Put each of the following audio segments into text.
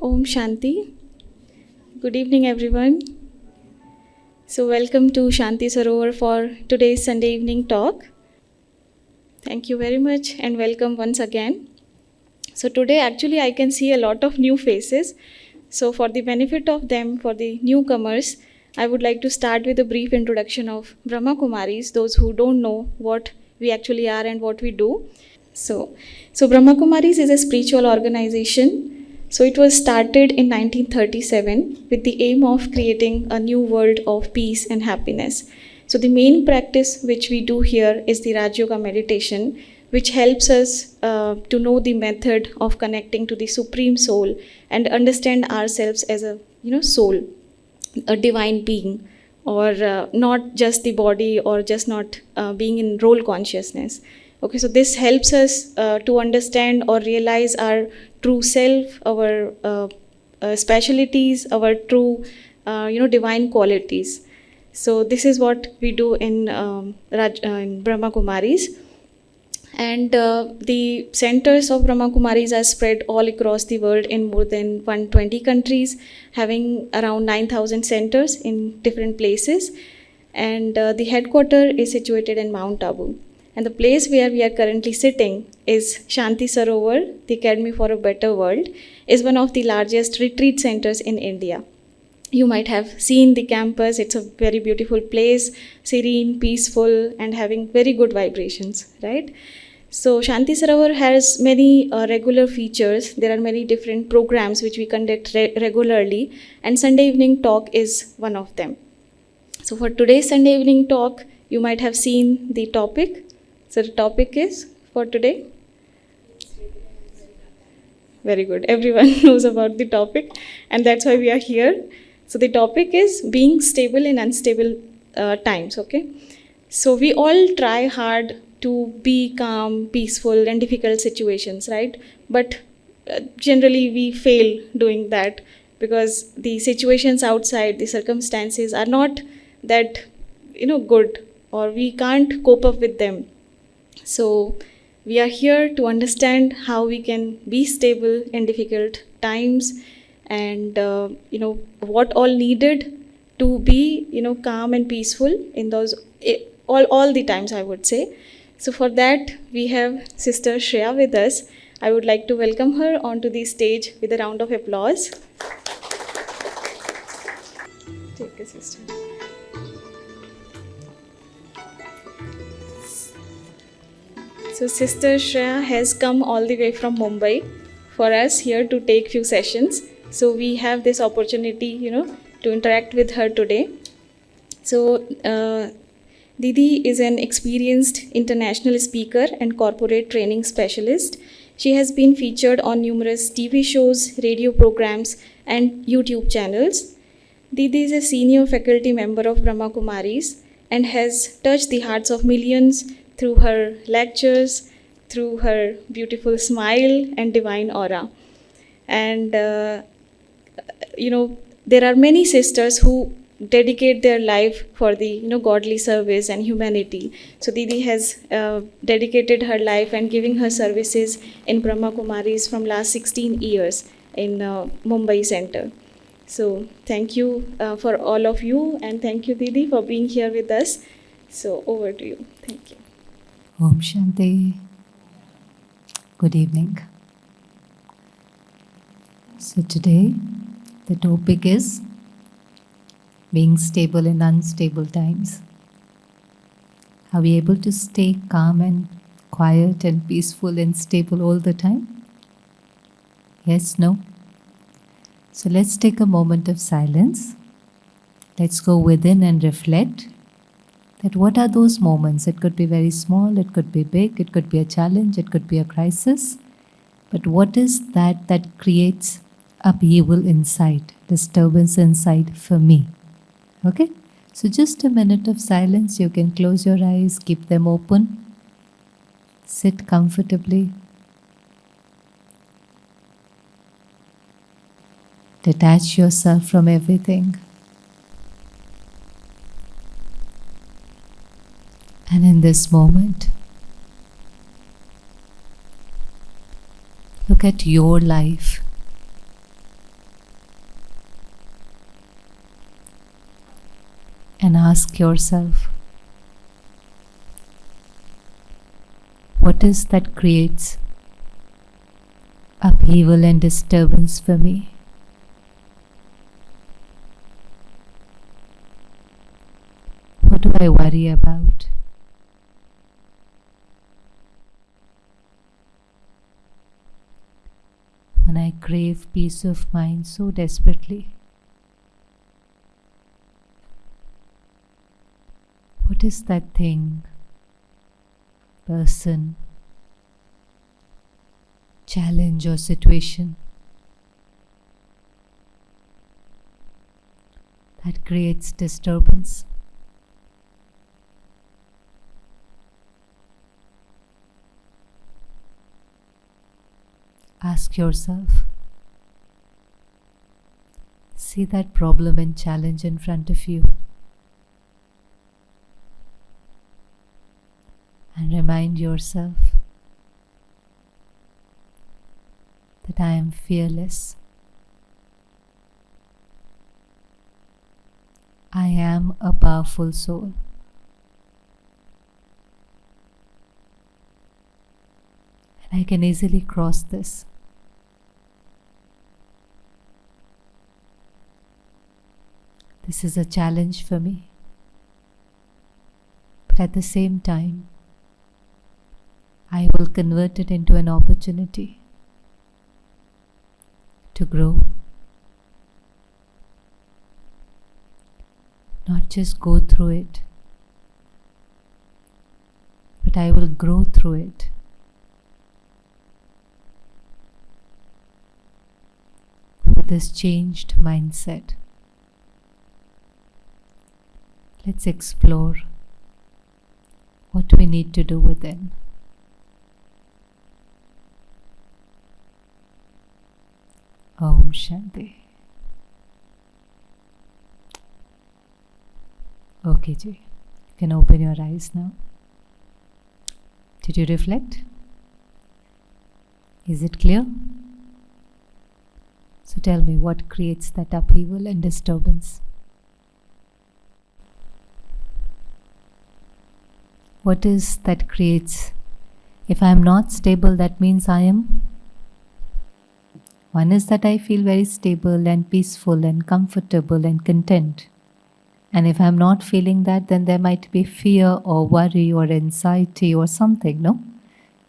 Om Shanti. Good evening, everyone. So, welcome to Shanti Sarovar for today's Sunday evening talk. Thank you very much and welcome once again. So, today actually I can see a lot of new faces. So, for the benefit of them, for the newcomers, I would like to start with a brief introduction of Brahma Kumaris, those who don't know what we actually are and what we do. So Brahma Kumaris is a spiritual organization. So it was started in 1937 with the aim of creating a new world of peace and happiness. So the main practice which we do here is the Raj Yoga meditation, which helps us to know the method of connecting to the Supreme Soul and understand ourselves as a soul, a divine being, or not just the body or just not being in role consciousness. Okay, so this helps us to understand or realize our true self, our specialities, our true divine qualities. So this is what we do in Brahma Kumaris. And the centers of Brahma Kumaris are spread all across the world in more than 120 countries, having around 9,000 centers in different places. And the headquarters is situated in Mount Abu. And the place where we are currently sitting is Shanti Sarovar, the Academy for a Better World, is one of the largest retreat centers in India. You might have seen the campus. It's a very beautiful place, serene, peaceful, and having very good vibrations, right? So Shanti Sarovar has many regular features. There are many different programs which we conduct regularly, and Sunday evening talk is one of them. So for today's Sunday evening talk, you might have seen the topic. So the topic is for today? Very good. Everyone knows about the topic, and that's why we are here. So the topic is being stable in unstable times, okay? So we all try hard to be calm, peaceful in difficult situations, right? But generally we fail doing that because the situations outside, the circumstances are not that, good, or we can't cope up with them. So we are here to understand how we can be stable in difficult times, and what all needed to be calm and peaceful in those all the times, I would say. So for that we have Sister Shreya with us. I would like to welcome her onto the stage with a round of applause. Take a sister. So Sister Shreya has come all the way from Mumbai for us here to take few sessions. So we have this opportunity, to interact with her today. So Didi is an experienced international speaker and corporate training specialist. She has been featured on numerous TV shows, radio programs, and YouTube channels. Didi is a senior faculty member of Brahma Kumaris and has touched the hearts of millions through her lectures, through her beautiful smile and divine aura. And there are many sisters who dedicate their life for the godly service and humanity. So Didi has dedicated her life and giving her services in Brahma Kumaris from last 16 years in Mumbai Center. So thank you for all of you, and thank you Didi for being here with us. So over to you. Thank you. Om Shanti. Good evening. So today the topic is being stable in unstable times. Are we able to stay calm and quiet and peaceful and stable all the time? Yes, no? So let's take a moment of silence. Let's go within and reflect that what are those moments? It could be very small, it could be big, it could be a challenge, it could be a crisis. But what is that creates upheaval inside, disturbance inside for me? Okay? So just a minute of silence. You can close your eyes, keep them open. Sit comfortably. Detach yourself from everything. And in this moment, look at your life. and ask yourself, what is that creates upheaval and disturbance for me? What do I worry about? When I crave peace of mind so desperately, what is that thing, person, challenge, or situation that creates disturbance? Ask yourself. See that problem and challenge in front of you. And remind yourself that I am fearless. I am a powerful soul. And I can easily cross this. This is a challenge for me. But at the same time, I will convert it into an opportunity to grow. Not just go through it, but I will grow through it. With this changed mindset, let's explore what we need to do within. Om Shanti. Okay, Ji. You can open your eyes now. Did you reflect? Is it clear? So tell me, what creates that upheaval and disturbance? What is that creates? If I am not stable, that means I am. One is that I feel very stable and peaceful and comfortable and content. And if I'm not feeling that, then there might be fear or worry or anxiety or something, no?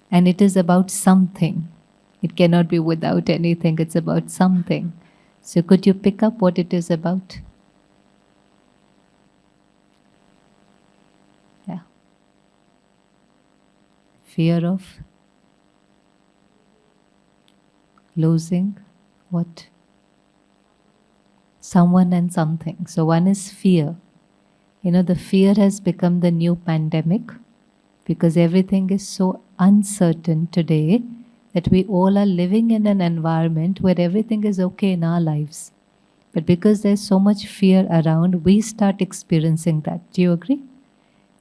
And it is about something. It cannot be without anything, it's about something. So could you pick up what it is about? Yeah. Fear of losing what? Someone and something. So one is fear. The fear has become the new pandemic because everything is so uncertain today that we all are living in an environment where everything is okay in our lives. But because there's so much fear around, we start experiencing that. Do you agree?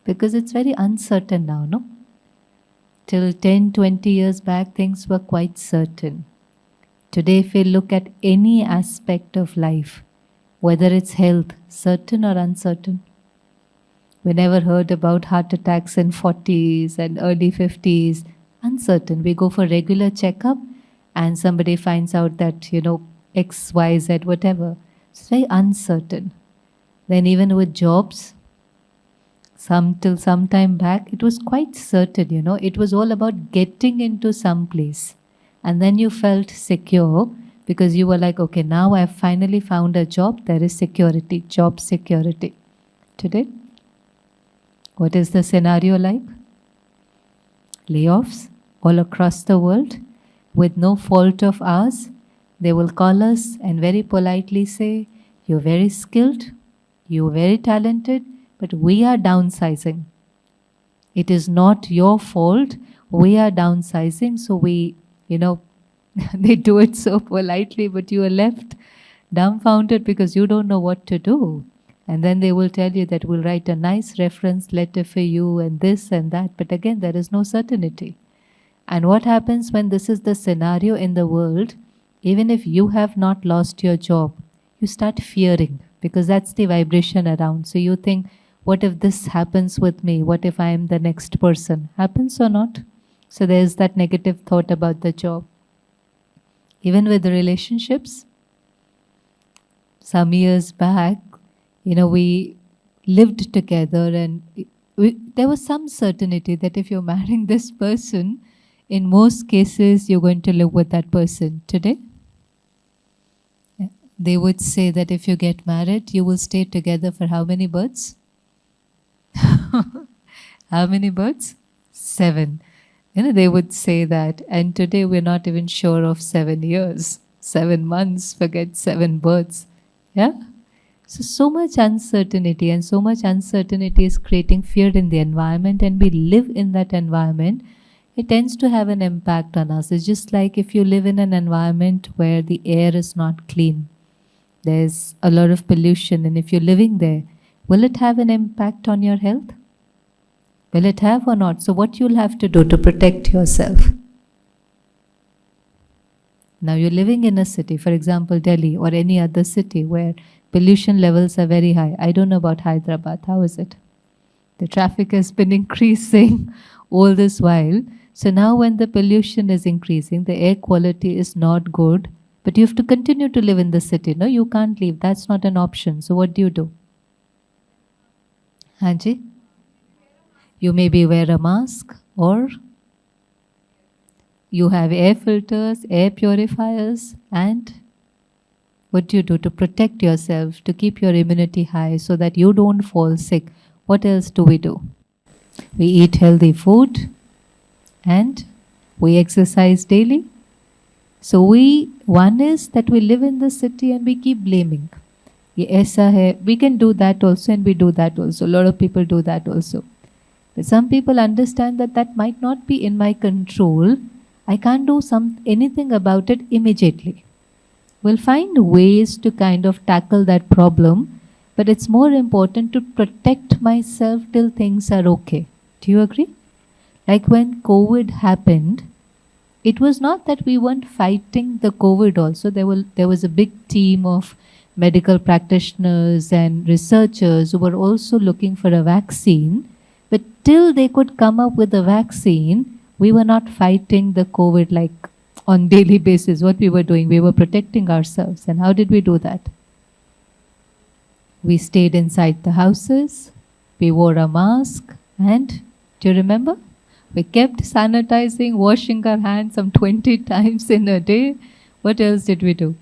Because it's very uncertain now, no? Till 10, 20 years back, things were quite certain. Today, if we look at any aspect of life, whether it's health, certain or uncertain. We never heard about heart attacks in 40s and early 50s. Uncertain. We go for regular checkup and somebody finds out that, X, Y, Z, whatever. It's very uncertain. Then even with jobs, till some time back, it was quite certain, It was all about getting into some place. And then you felt secure because you were like, okay, now I've finally found a job. There is security, job security. Today, what is the scenario like? Layoffs all across the world with no fault of ours. They will call us and very politely say, you're very skilled, you're very talented, but we are downsizing. It is not your fault. We are downsizing, so we, they do it so politely, but you are left dumbfounded because you don't know what to do. And then they will tell you that we'll write a nice reference letter for you and this and that. But again, there is no certainty. And what happens when this is the scenario in the world, even if you have not lost your job, you start fearing. because that's the vibration around. So you think, what if this happens with me? What if I am the next person? Happens or not? So there's that negative thought about the job. Even with the relationships, some years back, we lived together, and there was some certainty that if you're marrying this person, in most cases, you're going to live with that person. Today, they would say that if you get married, you will stay together for how many births? How many births? 7. They would say that. And today we're not even sure of 7 years, 7 months, forget 7 births. Yeah? So much uncertainty, and so much uncertainty is creating fear in the environment, and we live in that environment. It tends to have an impact on us. It's just like if you live in an environment where the air is not clean, there's a lot of pollution, and if you're living there, will it have an impact on your health? Will it have or not? So what you'll have to do to protect yourself. Now you're living in a city, for example, Delhi or any other city where pollution levels are very high. I don't know about Hyderabad. How is it? The traffic has been increasing all this while. So now when the pollution is increasing, the air quality is not good, but you have to continue to live in the city. No, you can't leave. That's not an option. So what do? Hanji? You maybe wear a mask, or you have air filters, air purifiers, and what do you do to protect yourself, to keep your immunity high so that you don't fall sick? What else do? We eat healthy food and we exercise daily. So one is that we live in the city and we keep blaming. Ye aisa hai. We can do that also, and we do that also. A lot of people do that also. But some people understand that that might not be in my control. I can't do anything about it immediately. We'll find ways to kind of tackle that problem, but it's more important to protect myself till things are okay. Do you agree? Like when COVID happened, it was not that we weren't fighting the COVID also. There was a big team of medical practitioners and researchers who were also looking for a vaccine. But till they could come up with a vaccine, we were not fighting the COVID like on daily basis. What we were doing, we were protecting ourselves. And how did we do that? We stayed inside the houses, we wore a mask, and do you remember? We kept sanitizing, washing our hands some 20 times in a day. What else did we do?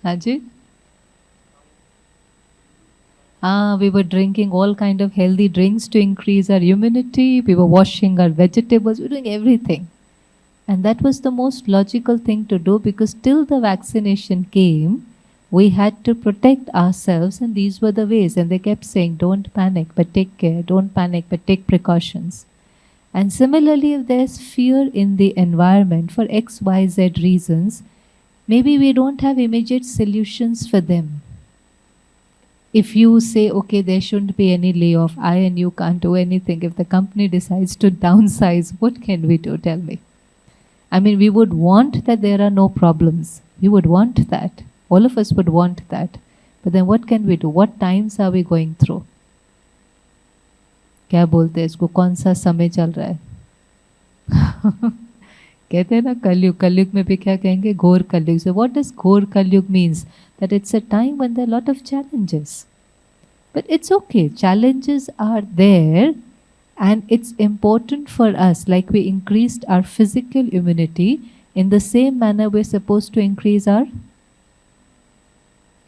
Haji? We were drinking all kind of healthy drinks to increase our immunity. We were washing our vegetables. We were doing everything. And that was the most logical thing to do, because till the vaccination came, we had to protect ourselves, and these were the ways. And they kept saying, don't panic, but take care. Don't panic, but take precautions. And similarly, if there's fear in the environment for X, Y, Z reasons, maybe we don't have immediate solutions for them. If you say, okay, there shouldn't be any layoff, I and you can't do anything. If the company decides to downsize, what can we do? Tell me. I mean, we would want that there are no problems. We would want that. All of us would want that. But then what can we do? What times are we going through? क्या बोलते हैं इसको, कौन सा समय चल रहा है? कहते हैं ना कलयुग. कलयुग में भी क्या कहेंगे? घोर कलयुग. So what does घोर कलयुग means? That it's a time when there are a lot of challenges. But it's okay. Challenges are there, and it's important for us, like we increased our physical immunity, in the same manner we're supposed to increase our...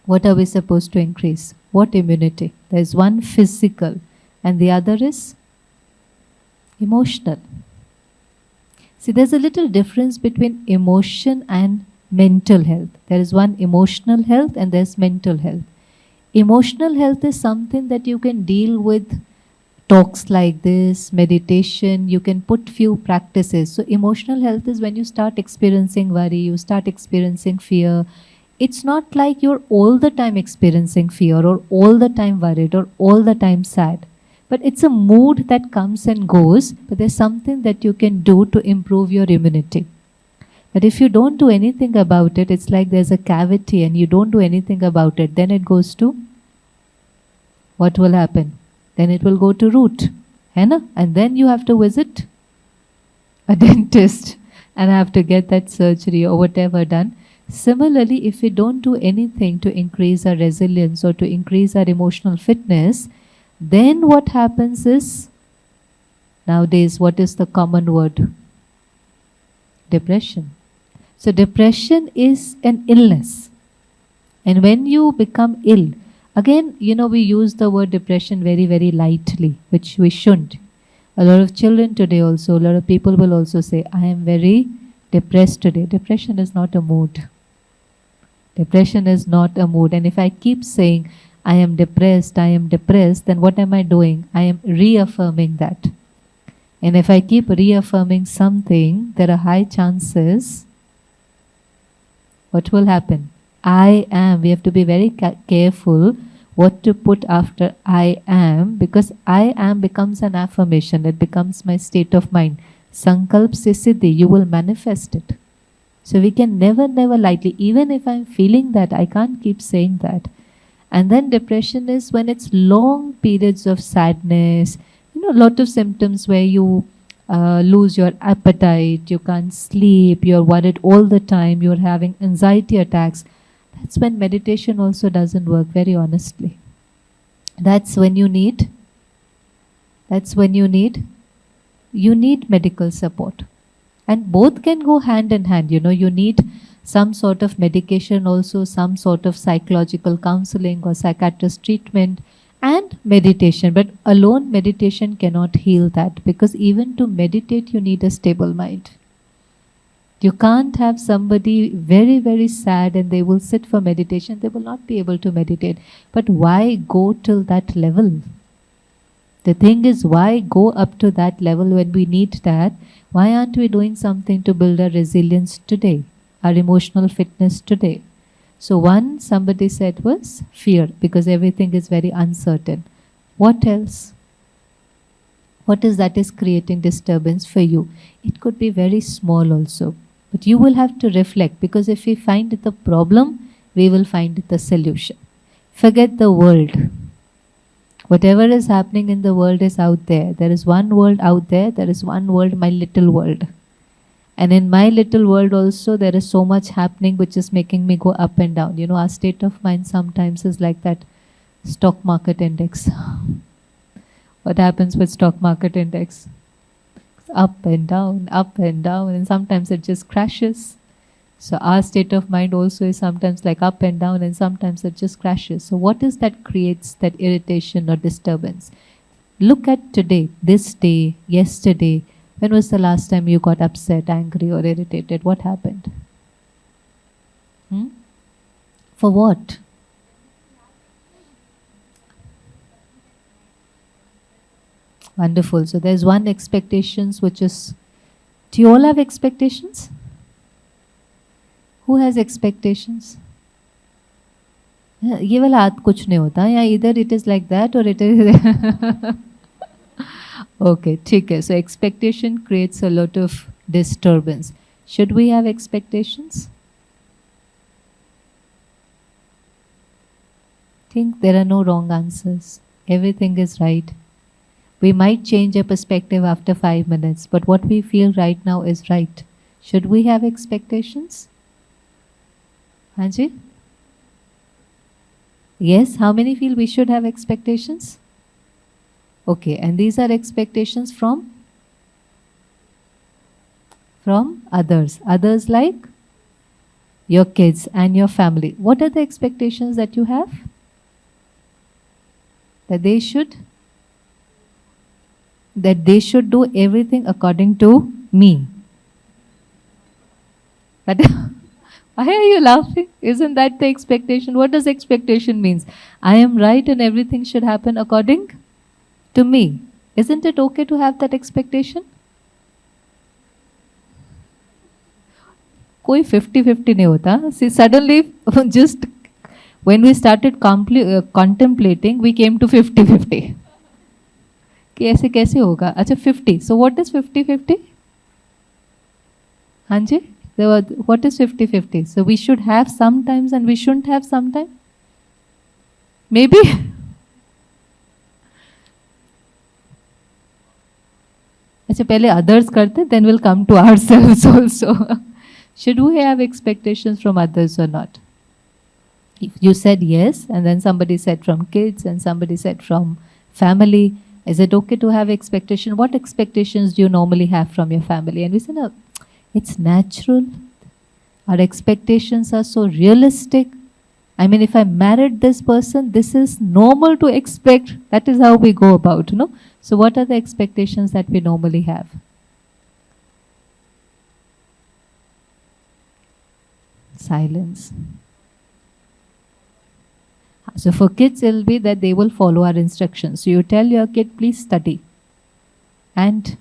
What are we supposed to increase? What immunity? There's one physical, and the other is emotional. See, there's a little difference between emotion and mental health. There is one emotional health and there's mental health. Emotional health is something that you can deal with talks like this, meditation, you can put few practices. So emotional health is when you start experiencing worry, you start experiencing fear. It's not like you're all the time experiencing fear or all the time worried or all the time sad. But it's a mood that comes and goes, but there's something that you can do to improve your immunity. But if you don't do anything about it, it's like there's a cavity and you don't do anything about it, then it goes to, what will happen? Then it will go to root, है ना? And then you have to visit a dentist and have to get that surgery or whatever done. Similarly, if we don't do anything to increase our resilience or to increase our emotional fitness, then what happens is, nowadays, what is the common word? Depression. So depression is an illness. And when you become ill, again, we use the word depression very, very lightly, which we shouldn't. A lot of children today also, a lot of people will also say, I am very depressed today. Depression is not a mood. Depression is not a mood. And if I keep saying, I am depressed, then what am I doing? I am reaffirming that. And if I keep reaffirming something, there are high chances, what will happen? I am. We have to be very careful what to put after I am, because I am becomes an affirmation. It becomes my state of mind. Sankalp se siddhi, you will manifest it. So we can never lightly, even if I'm feeling that, I can't keep saying that. And then depression is when it's long periods of sadness, a lot of symptoms where you lose your appetite, you can't sleep, you're worried all the time, you're having anxiety attacks. That's when meditation also doesn't work, very honestly. That's when you need medical support. And both can go hand in hand. You need some sort of medication also, some sort of psychological counseling or psychiatrist treatment, and meditation. But alone meditation cannot heal that, because even to meditate you need a stable mind. You can't have somebody very, very sad and they will sit for meditation. They will not be able to meditate. But why go till that level? The thing is, why go up to that level when we need that? Why aren't we doing something to build our resilience today, our emotional fitness today? So one, somebody said, was fear, because everything is very uncertain. What else? What is that is creating disturbance for you? It could be very small also. But you will have to reflect, because if we find the problem, we will find the solution. Forget the world. Whatever is happening in the world is out there. There is one world out there. There is one world, my little world. And in my little world also, there is so much happening which is making me go up and down. Our state of mind sometimes is like that stock market index. What happens with stock market index? Up and down, and sometimes it just crashes. So our state of mind also is sometimes like up and down, and sometimes it just crashes. So what is that creates that irritation or disturbance? Look at today, this day, yesterday. When was the last time you got upset, angry or irritated? What happened? For what? Wonderful. So there's one expectations which is, do you all have expectations? Who has expectations? ये वाला हाथ कुछ नहीं होता, या either it is like that or it is okay, ठीक है. So expectation creates a lot of disturbance. Should we have expectations? Think there are no wrong answers. Everything is right. We might change our perspective after 5 minutes, but what we feel right now is right. Should we have expectations? Hanji? Yes, how many feel we should have expectations? Okay, and these are expectations from others. Others like your kids and your family. What are the expectations that you have? That they should do everything according to me. But why are you laughing? Isn't that the expectation? What does expectation means? I am right and everything should happen according to me. Isn't it okay to have that expectation? कोई 50-50 नहीं होता. See, suddenly, just when we started contemplating, we came to 50-50. कि ऐसे कैसे होगा? अच्छा 50. So what is 50-50? हाँ जी? What is 50-50? So we should have sometimes and we shouldn't have sometimes? Maybe? अच्छा पहले others करते then we'll come to ourselves also. Should we have expectations from others or not? If you said yes and then somebody said from kids and somebody said from family, is it okay to have expectation? What expectations do you normally have from your family? And we said, no, it's natural. Our expectations are so realistic. I mean, if I married this person, this is normal to expect. That is how we go about, no? So what are the expectations that we normally have? Silence. So for kids, it will be that they will follow our instructions. So you tell your kid, please study. And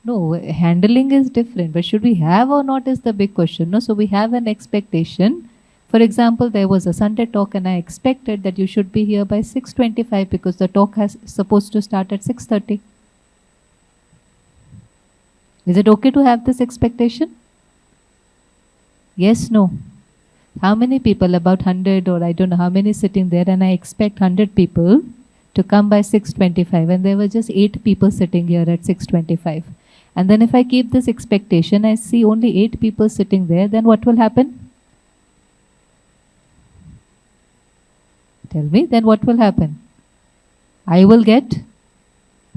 no, handling is different. But should we have or not is the big question. No, so we have an expectation. For example, there was a Sunday talk and I expected that you should be here by 6:25 because the talk has supposed to start at 6:30. Is it okay to have this expectation? Yes, no. How many people, about 100 or I don't know how many sitting there, and I expect 100 people to come by 6:25 and there were just 8 people sitting here at 6:25. And then if I keep this expectation, I see only 8 people sitting there, then what will happen? Tell me, then what will happen? I will get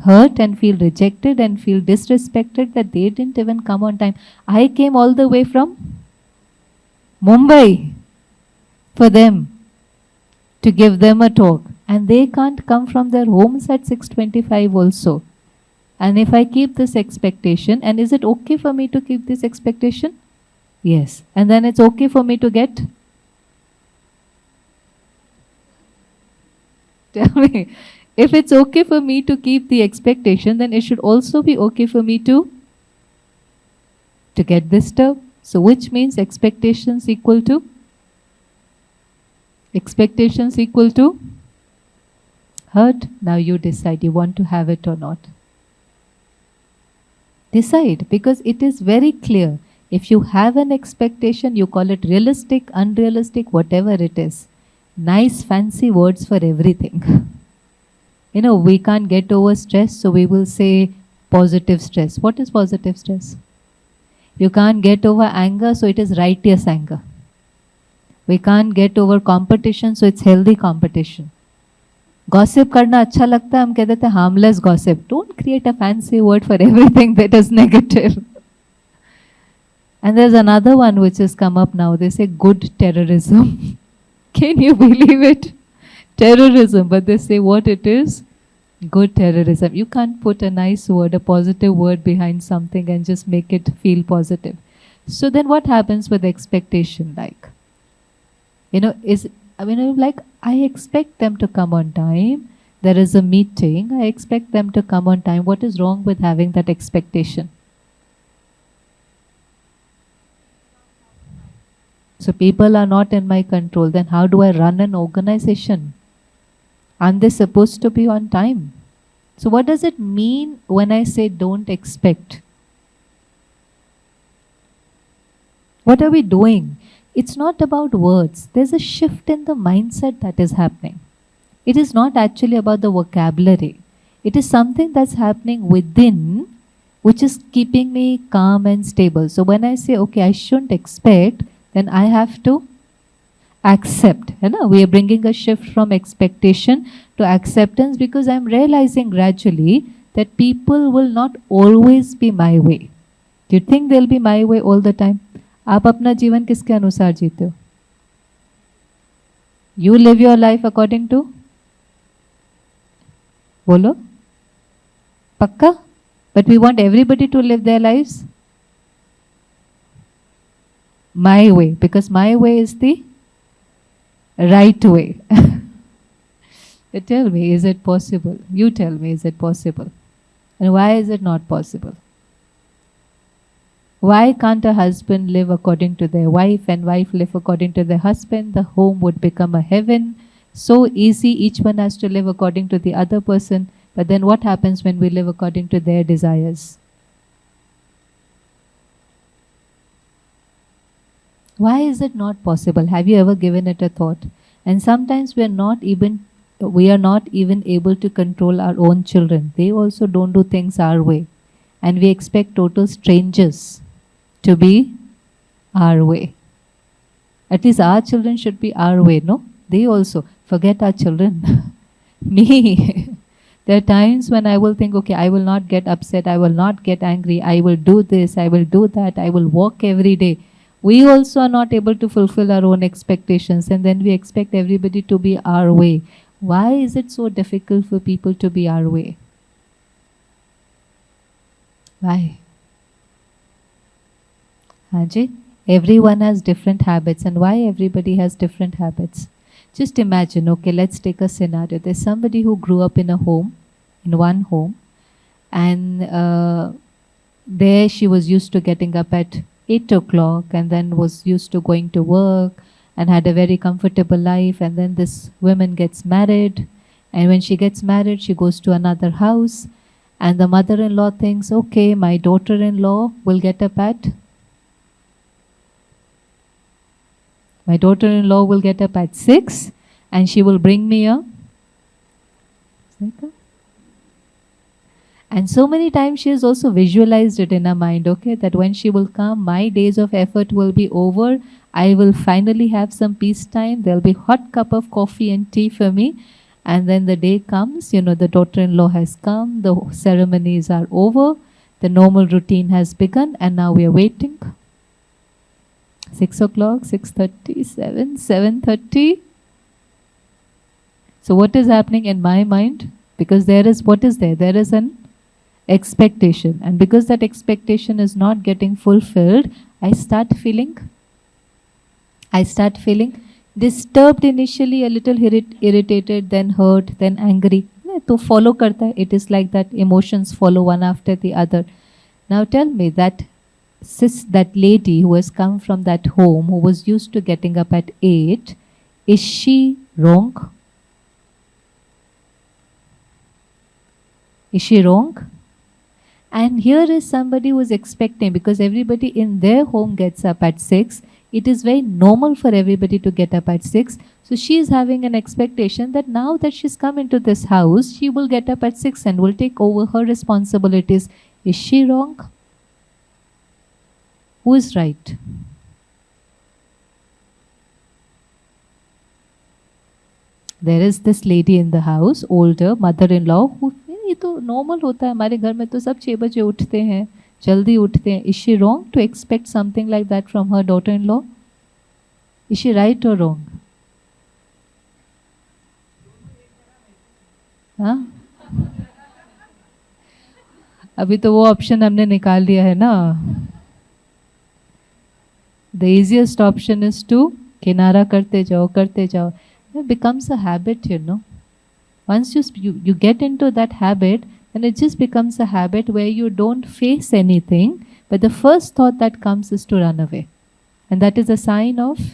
hurt and feel rejected and feel disrespected that they didn't even come on time. I came all the way from Mumbai for them to give them a talk, and they can't come from their homes at 6:25 also. And if I keep this expectation, and is it okay for me to keep this expectation? Yes. And then it's okay for me to get? Tell me. If it's okay for me to keep the expectation, then it should also be okay for me to get disturbed. So which means expectations equal to? Expectations equal to hurt. Now you decide you want to have it or not. Decide, because it is very clear. If you have an expectation, you call it realistic, unrealistic, whatever it is. Nice fancy words for everything. You know, we can't get over stress, so we will say positive stress. What is positive stress? You can't get over anger, so it is righteous anger. We can't get over competition, so it's healthy competition. Gossip करना अच्छा लगता है, हम कह देते हैं harmless gossip. Don't create a fancy word for everything that is negative. And there's another one which has come up now. They say good terrorism. Can you believe it? Terrorism, but they say what it is? Good terrorism. You can't put a nice word, a positive word behind something and just make it feel positive. So then what happens with expectation? Like, you know, I expect them to come on time. There is a meeting. I expect them to come on time. What is wrong with having that expectation? So people are not in my control. Then how do I run an organization? Aren't they supposed to be on time? So what does it mean when I say don't expect? What are we doing? It's not about words. There's a shift in the mindset that is happening. It is not actually about the vocabulary. It is something that's happening within, which is keeping me calm and stable. So when I say, okay, I shouldn't expect, then I have to accept. You know, we are bringing a shift from expectation to acceptance, because I'm realizing gradually that people will not always be my way. Do you think they'll be my way all the time? आप अपना जीवन किसके अनुसार जीते हो? You live your life according to? बोलो? पक्का? But we want everybody to live their lives my way, because my way is the right way. Tell me, is it possible? You tell me, is it possible? And why is it not possible? Why can't a husband live according to their wife and wife live according to their husband? The home would become a heaven. So easy, each one has to live according to the other person. But then what happens when we live according to their desires? Why is it not possible? Have you ever given it a thought? And sometimes we are not even able to control our own children. They also don't do things our way. And we expect total strangers to be our way. At least our children should be our way, no? They also forget our children. Me. There are times when I will think, okay, I will not get upset, I will not get angry, I will do this, I will do that, I will walk every day. We also are not able to fulfill our own expectations, and then we expect everybody to be our way. Why is it so difficult for people to be our way? Why? Haji? Everyone has different habits, and why everybody has different habits? Just imagine, okay, let's take a scenario. There's somebody who grew up in a home, in one home, and there she was used to getting up at 8 o'clock and then was used to going to work and had a very comfortable life. And then this woman gets married, and when she gets married, she goes to another house, and the mother-in-law thinks, okay, my daughter-in-law will get up at My daughter-in-law will get up at 6 and she will bring me a. And so many times she has also visualized it in her mind, okay, that when she will come, my days of effort will be over. I will finally have some peace time. There'll be hot cup of coffee and tea for me. And then the day comes, the daughter-in-law has come, the ceremonies are over, the normal routine has begun, and now we are waiting. 6 o'clock, 6:30, 7, 7:30. So what is happening in my mind? Because there is, what is there? There is an expectation. And because that expectation is not getting fulfilled, I start feeling disturbed initially, a little irritated, then hurt, then angry. To follow karta hai. It is like that, emotions follow one after the other. Now tell me, that lady who has come from that home, who was used to getting up at 8, is she wrong? Is she wrong? And here is somebody who is expecting, because everybody in their home gets up at 6. It is very normal for everybody to get up at 6. So she is having an expectation that now that she's come into this house, she will get up at 6 and will take over her responsibilities. Is she wrong? Who is right? There is this lady in the house, older mother-in-law, who, ये तो normal होता है, हमारे घर में तो सब 6 बजे उठते हैं, जल्दी उठते हैं. Is she wrong to expect something like that from her daughter-in-law? Is she right or wrong? हाँ? अभी तो वो ऑप्शन हमने निकाल लिया है ना. The easiest option is to किनारा करते जाओ. It becomes a habit, Once you get into that habit, then it just becomes a habit where you don't face anything, but the first thought that comes is to run away. And that is a sign of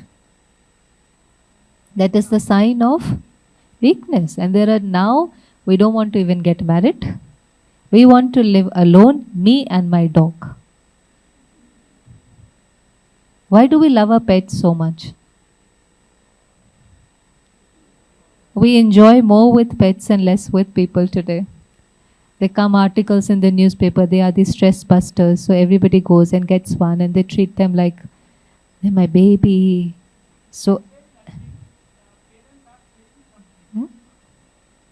weakness. And now we don't want to even get married. We want to live alone, me and my dog. Why do we love our pets so much? We enjoy more with pets and less with people today. There come articles in the newspaper, they are the stress busters, so everybody goes and gets one and they treat them like they're my baby. So,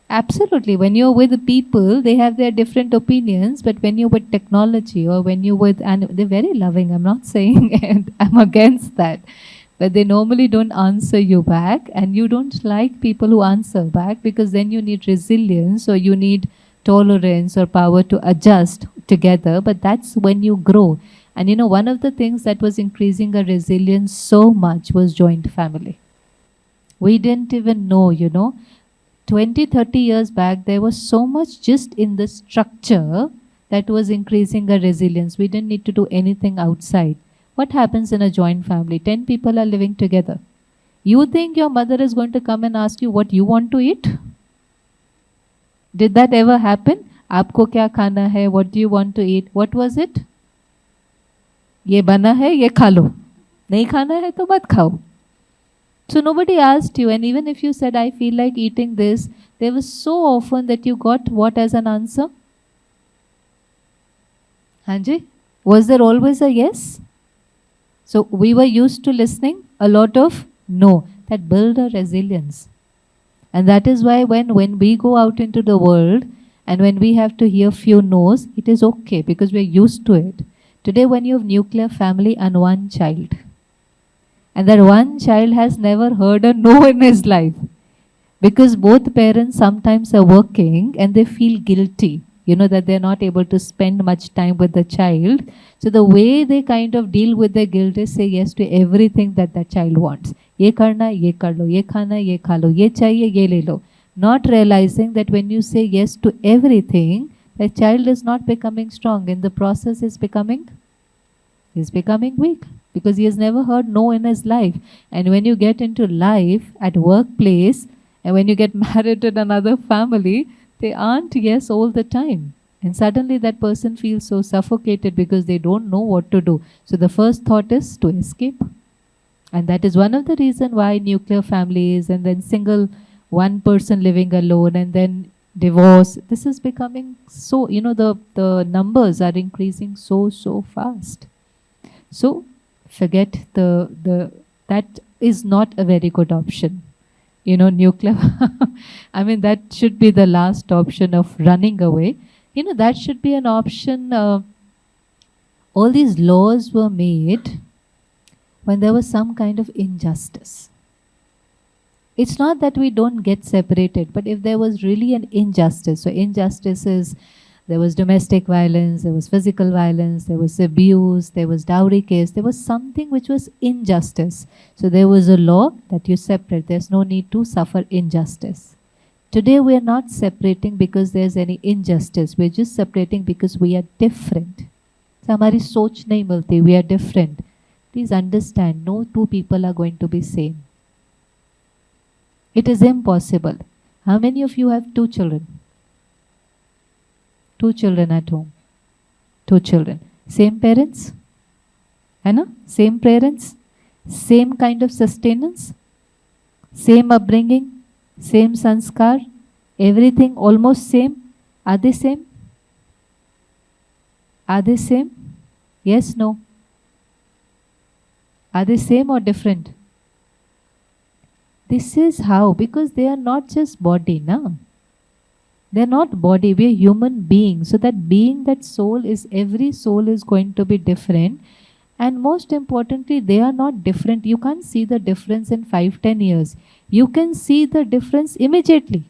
absolutely, when you're with the people, they have their different opinions, but when you're with technology or when you're with, and they're very loving, I'm not saying, and I'm against that. But they normally don't answer you back, and you don't like people who answer back, because then you need resilience or you need tolerance or power to adjust together. But that's when you grow. And one of the things that was increasing our resilience so much was joint family. We didn't even know, 20, 30 years back, there was so much just in the structure that was increasing our resilience. We didn't need to do anything outside. What happens in a joint family? 10 people are living together. You think your mother is going to come and ask you what you want to eat? Did that ever happen? आपको क्या खाना है? What do you want to eat? What was it? ये बना है, ये खा लो. नहीं खाना है तो मत खाओ. So nobody asked you, and even if you said, I feel like eating this, there was so often that you got what as an answer? Hanji? Was there always a yes? So we were used to listening a lot of no. That build a resilience. And that is why when we go out into the world and when we have to hear few no's, it is okay because we're used to it. Today when you have nuclear family and one child, and that one child has never heard a no in his life, because both parents sometimes are working and they feel guilty, that they're not able to spend much time with the child. So the way they kind of deal with their guilt is say yes to everything that the child wants. Ye karna, ye kar lo, ye khana, ye kha lo, ye chahiye, ye le lo. Not realizing that when you say yes to everything, the child is not becoming strong. In the process he's becoming weak because he has never heard no in his life. And when you get into life at workplace, and when you get married in another family, they aren't yes all the time. And suddenly that person feels so suffocated because they don't know what to do. So the first thought is to escape. And that is one of the reasons why nuclear families and then single one person living alone and then divorce. This is becoming so, the numbers are increasing so fast. So forget that is not a very good option. Nuclear, I mean, that should be the last option of running away. That should be an option. All these laws were made when there was some kind of injustice. It's not that we don't get separated, but if there was really an injustice, so injustice is there was domestic violence, there was physical violence, there was abuse, there was dowry case, there was something which was injustice. So there was a law that you separate. There's no need to suffer injustice. Today we are not separating because there's any injustice. We're just separating because we are different. So हमारी सोच नहीं मिलती. We are different. Please understand, no two people are going to be same. It is impossible. How many of you have two children? Two children at home. Two children. Same parents? है ना? Same parents? Same kind of sustenance? Same upbringing? Same sanskar? Everything almost same? Are they same? Are they same? Yes, no? Are they same or different? This is how, because they are not just body, na? They're not body, we are human beings. So that being, that soul is, every soul is going to be different. And most importantly, they are not different. You can't see the difference in 5-10 years. You can see the difference immediately.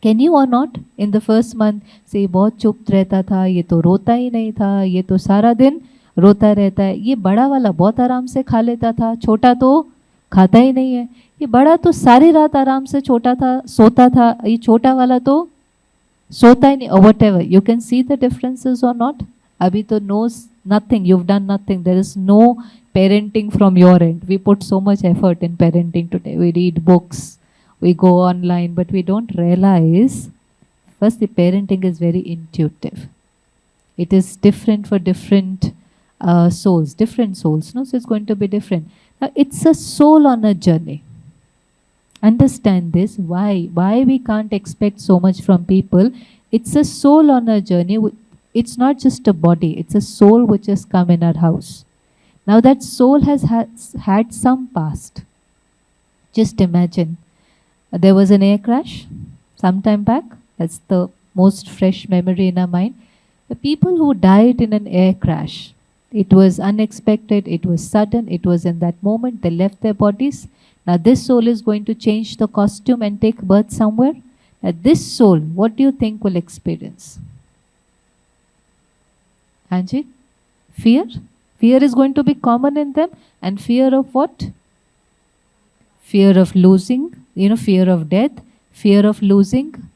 Can you or not? In the first month, say, बहुत चुप रहता था, ये तो रोता ही नहीं था, ये तो सारा दिन रोता रहता है, ये बड़ा वाला बहुत आराम से खा लेता था, छोटा तो खाता ही नहीं है, ये बड़ा तो सारी रात आराम से छोटा था सोता था, ये छोटा वाला तो सोता ही नहीं, or whatever. You can see the differences or not? अभी तो knows nothing, you've done nothing, there is no parenting from your end. We put so much effort in parenting today. We read books, we go online, but we don't realize first the parenting is very intuitive. It is different for different souls, different souls, no? So it's going to be different. Now it's a soul on a journey. Understand this, why we can't expect so much from people. It's a soul on a journey. It's not just a body, it's a soul which has come in our house. Now that soul has had some past. Just imagine, there was an air crash some time back. That's the most fresh memory in our mind. The people who died in an air crash, it was unexpected, it was sudden, it was in that moment, they left their bodies. Now this soul is going to change the costume and take birth somewhere. Now this soul, what do you think will experience? Anji? Fear? Fear is going to be common in them. And fear of what? Fear of losing, fear of death, fear of losing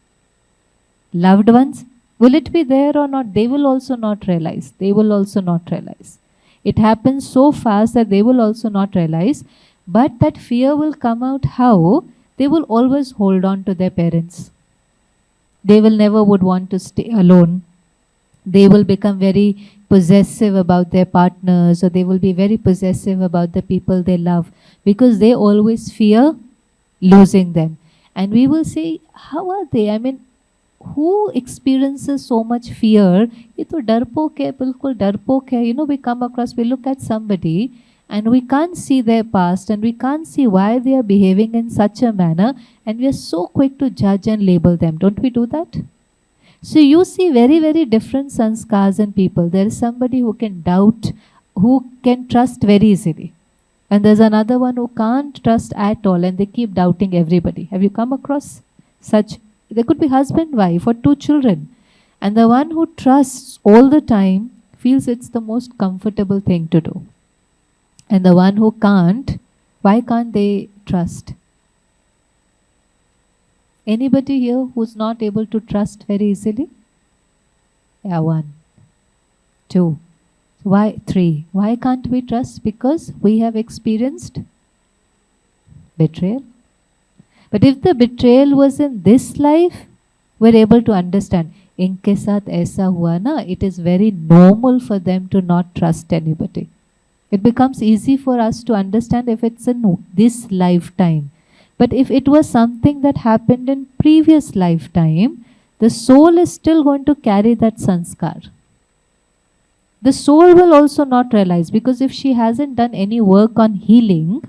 loved ones. Will it be there or not? They will also not realize. They will also not realize. It happens so fast that they will also not realize. But that fear will come out how? They will always hold on to their parents. They will never would want to stay alone. They will become very possessive about their partners, or they will be very possessive about the people they love, because they always fear losing them. And we will say, how are they? I mean, who experiences so much fear? ये तो डरपोक है, बिल्कुल डरपोक है. We come across, we look at somebody and we can't see their past and we can't see why they are behaving in such a manner, and we are so quick to judge and label them. Don't we do that? So you see very, very different sanskars in people. There is somebody who can doubt, who can trust very easily. And there's another one who can't trust at all and they keep doubting everybody. Have you come across such? There could be husband, wife, or two children. And the one who trusts all the time feels it's the most comfortable thing to do. And the one who can't, why can't they trust? Anybody here who's not able to trust very easily? Yeah, one, two. Why? Three. Why can't we trust? Because we have experienced betrayal. But if the betrayal was in this life, we're able to understand. Inke saath aisa hua na, it is very normal for them to not trust anybody. It becomes easy for us to understand if it's in this lifetime. But if it was something that happened in previous lifetime, the soul is still going to carry that sanskar. The soul will also not realize, because if she hasn't done any work on healing,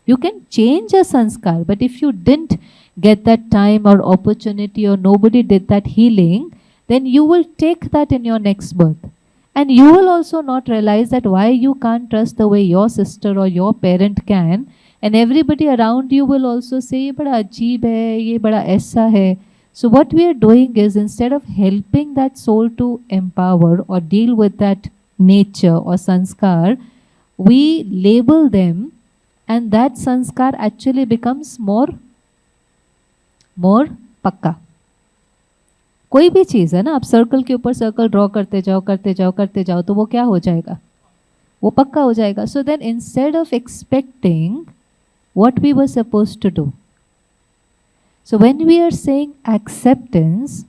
you can change a sanskar, but if you didn't get that time or opportunity, or nobody did that healing, then you will take that in your next birth. And you will also not realize that why you can't trust the way your sister or your parent can, and everybody around you will also say, ye bada ajeeb hai, ye bada aisa hai. So what we are doing is, instead of helping that soul to empower or deal with that nature or sanskar, we label them, and that sanskar actually becomes more पक्का. कोई भी चीज़ है ना, आप circle के ऊपर circle draw करते जाओ तो वो क्या हो जाएगा? वो पक्का हो जाएगा. So then instead of expecting, what we were supposed to do? So when we are saying acceptance,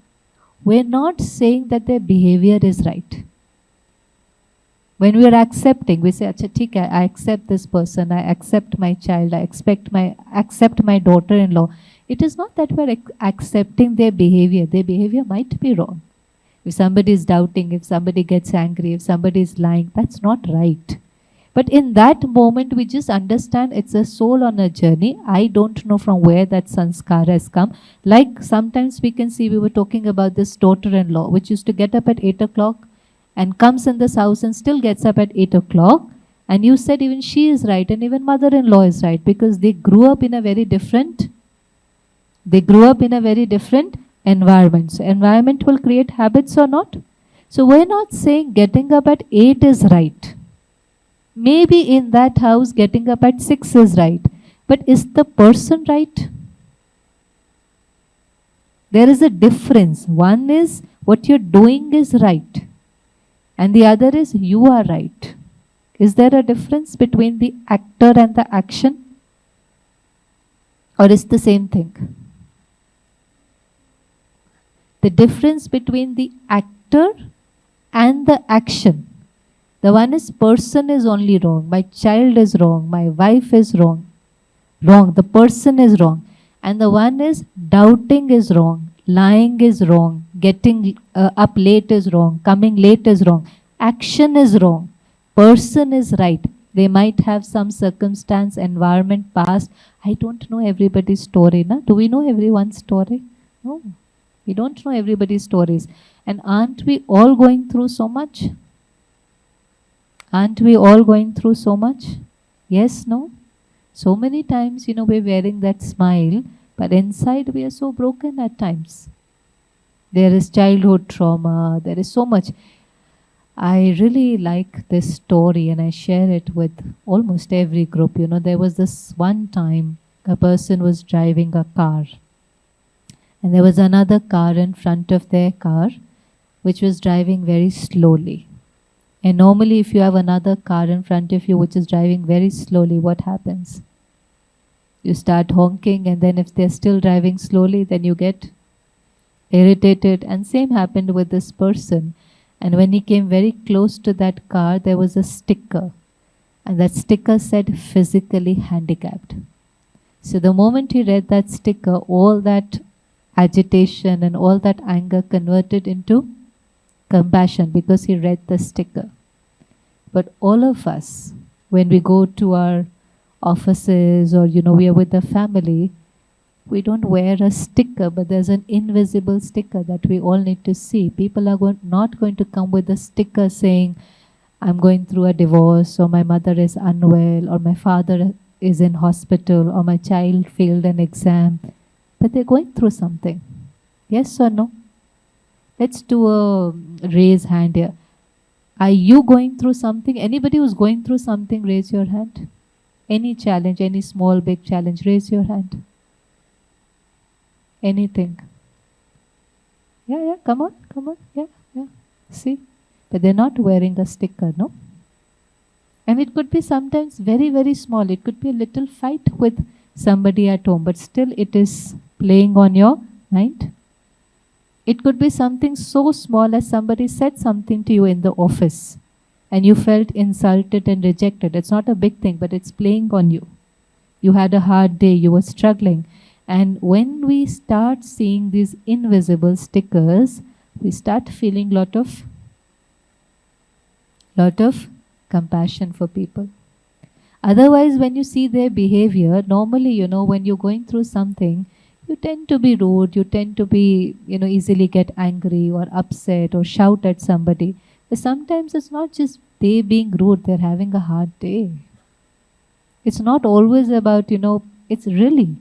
we're not saying that their behavior is right. When we are accepting, we say, "Acha, theek hai, I accept this person, I accept my child, I accept my daughter-in-law." It is not that we are accepting their behavior. Their behavior might be wrong. If somebody is doubting, if somebody gets angry, if somebody is lying, that's not right. But in that moment, we just understand it's a soul on a journey. I don't know from where that sanskara has come. Like sometimes we can see, we were talking about this daughter-in-law, which used to get up at 8 o'clock and comes in this house and still gets up at 8 o'clock. And you said even she is right and even mother-in-law is right, because they grew up in a very different environment. So environment will create habits or not? So we're not saying getting up at 8 is right. Maybe in that house getting up at 6 is right. But is the person right? There is a difference. One is what you're doing is right, and the other is you are right. Is there a difference between the actor and the action? Or is the same thing? The difference between the actor and the action. The one is person is only wrong, my child is wrong, my wife is wrong. The person is wrong. And the one is doubting is wrong, lying is wrong, getting up late is wrong, coming late is wrong. Action is wrong. Person is right. They might have some circumstance, environment, past. I don't know everybody's story. Na? Do we know everyone's story? No. We don't know everybody's stories. And aren't we all going through so much? Aren't we all going through so much? Yes, no? So many times, we're wearing that smile, but inside we are so broken at times. There is childhood trauma, there is so much. I really like this story and I share it with almost every group. There was this one time a person was driving a car, and there was another car in front of their car which was driving very slowly. And normally if you have another car in front of you which is driving very slowly, what happens? You start honking, and then if they're still driving slowly, then you get irritated. And same happened with this person. And when he came very close to that car, there was a sticker, and that sticker said physically handicapped. So the moment he read that sticker, all that agitation and all that anger converted into compassion because he read the sticker. But all of us, when we go to our offices or we are with the family, we don't wear a sticker, but there's an invisible sticker that we all need to see. People are not going to come with a sticker saying, I'm going through a divorce, or my mother is unwell, or my father is in hospital, or my child failed an exam. But they're going through something. Yes or no? Let's do a raise hand here. Are you going through something? Anybody who's going through something, raise your hand. Any challenge, any small, big challenge, raise your hand. Anything. Yeah, come on, yeah. See? But they're not wearing a sticker, no? And it could be sometimes very, very small. It could be a little fight with somebody at home, but still it is playing on your mind. It could be something so small as somebody said something to you in the office and you felt insulted and rejected. It's not a big thing, but it's playing on you. You had a hard day, you were struggling. And when we start seeing these invisible stickers, we start feeling lot of compassion for people. Otherwise, when you see their behavior, normally, when you're going through something, you tend to be rude, you tend to be, easily get angry or upset or shout at somebody. But sometimes it's not just they being rude, they're having a hard day. It's not always about, it's really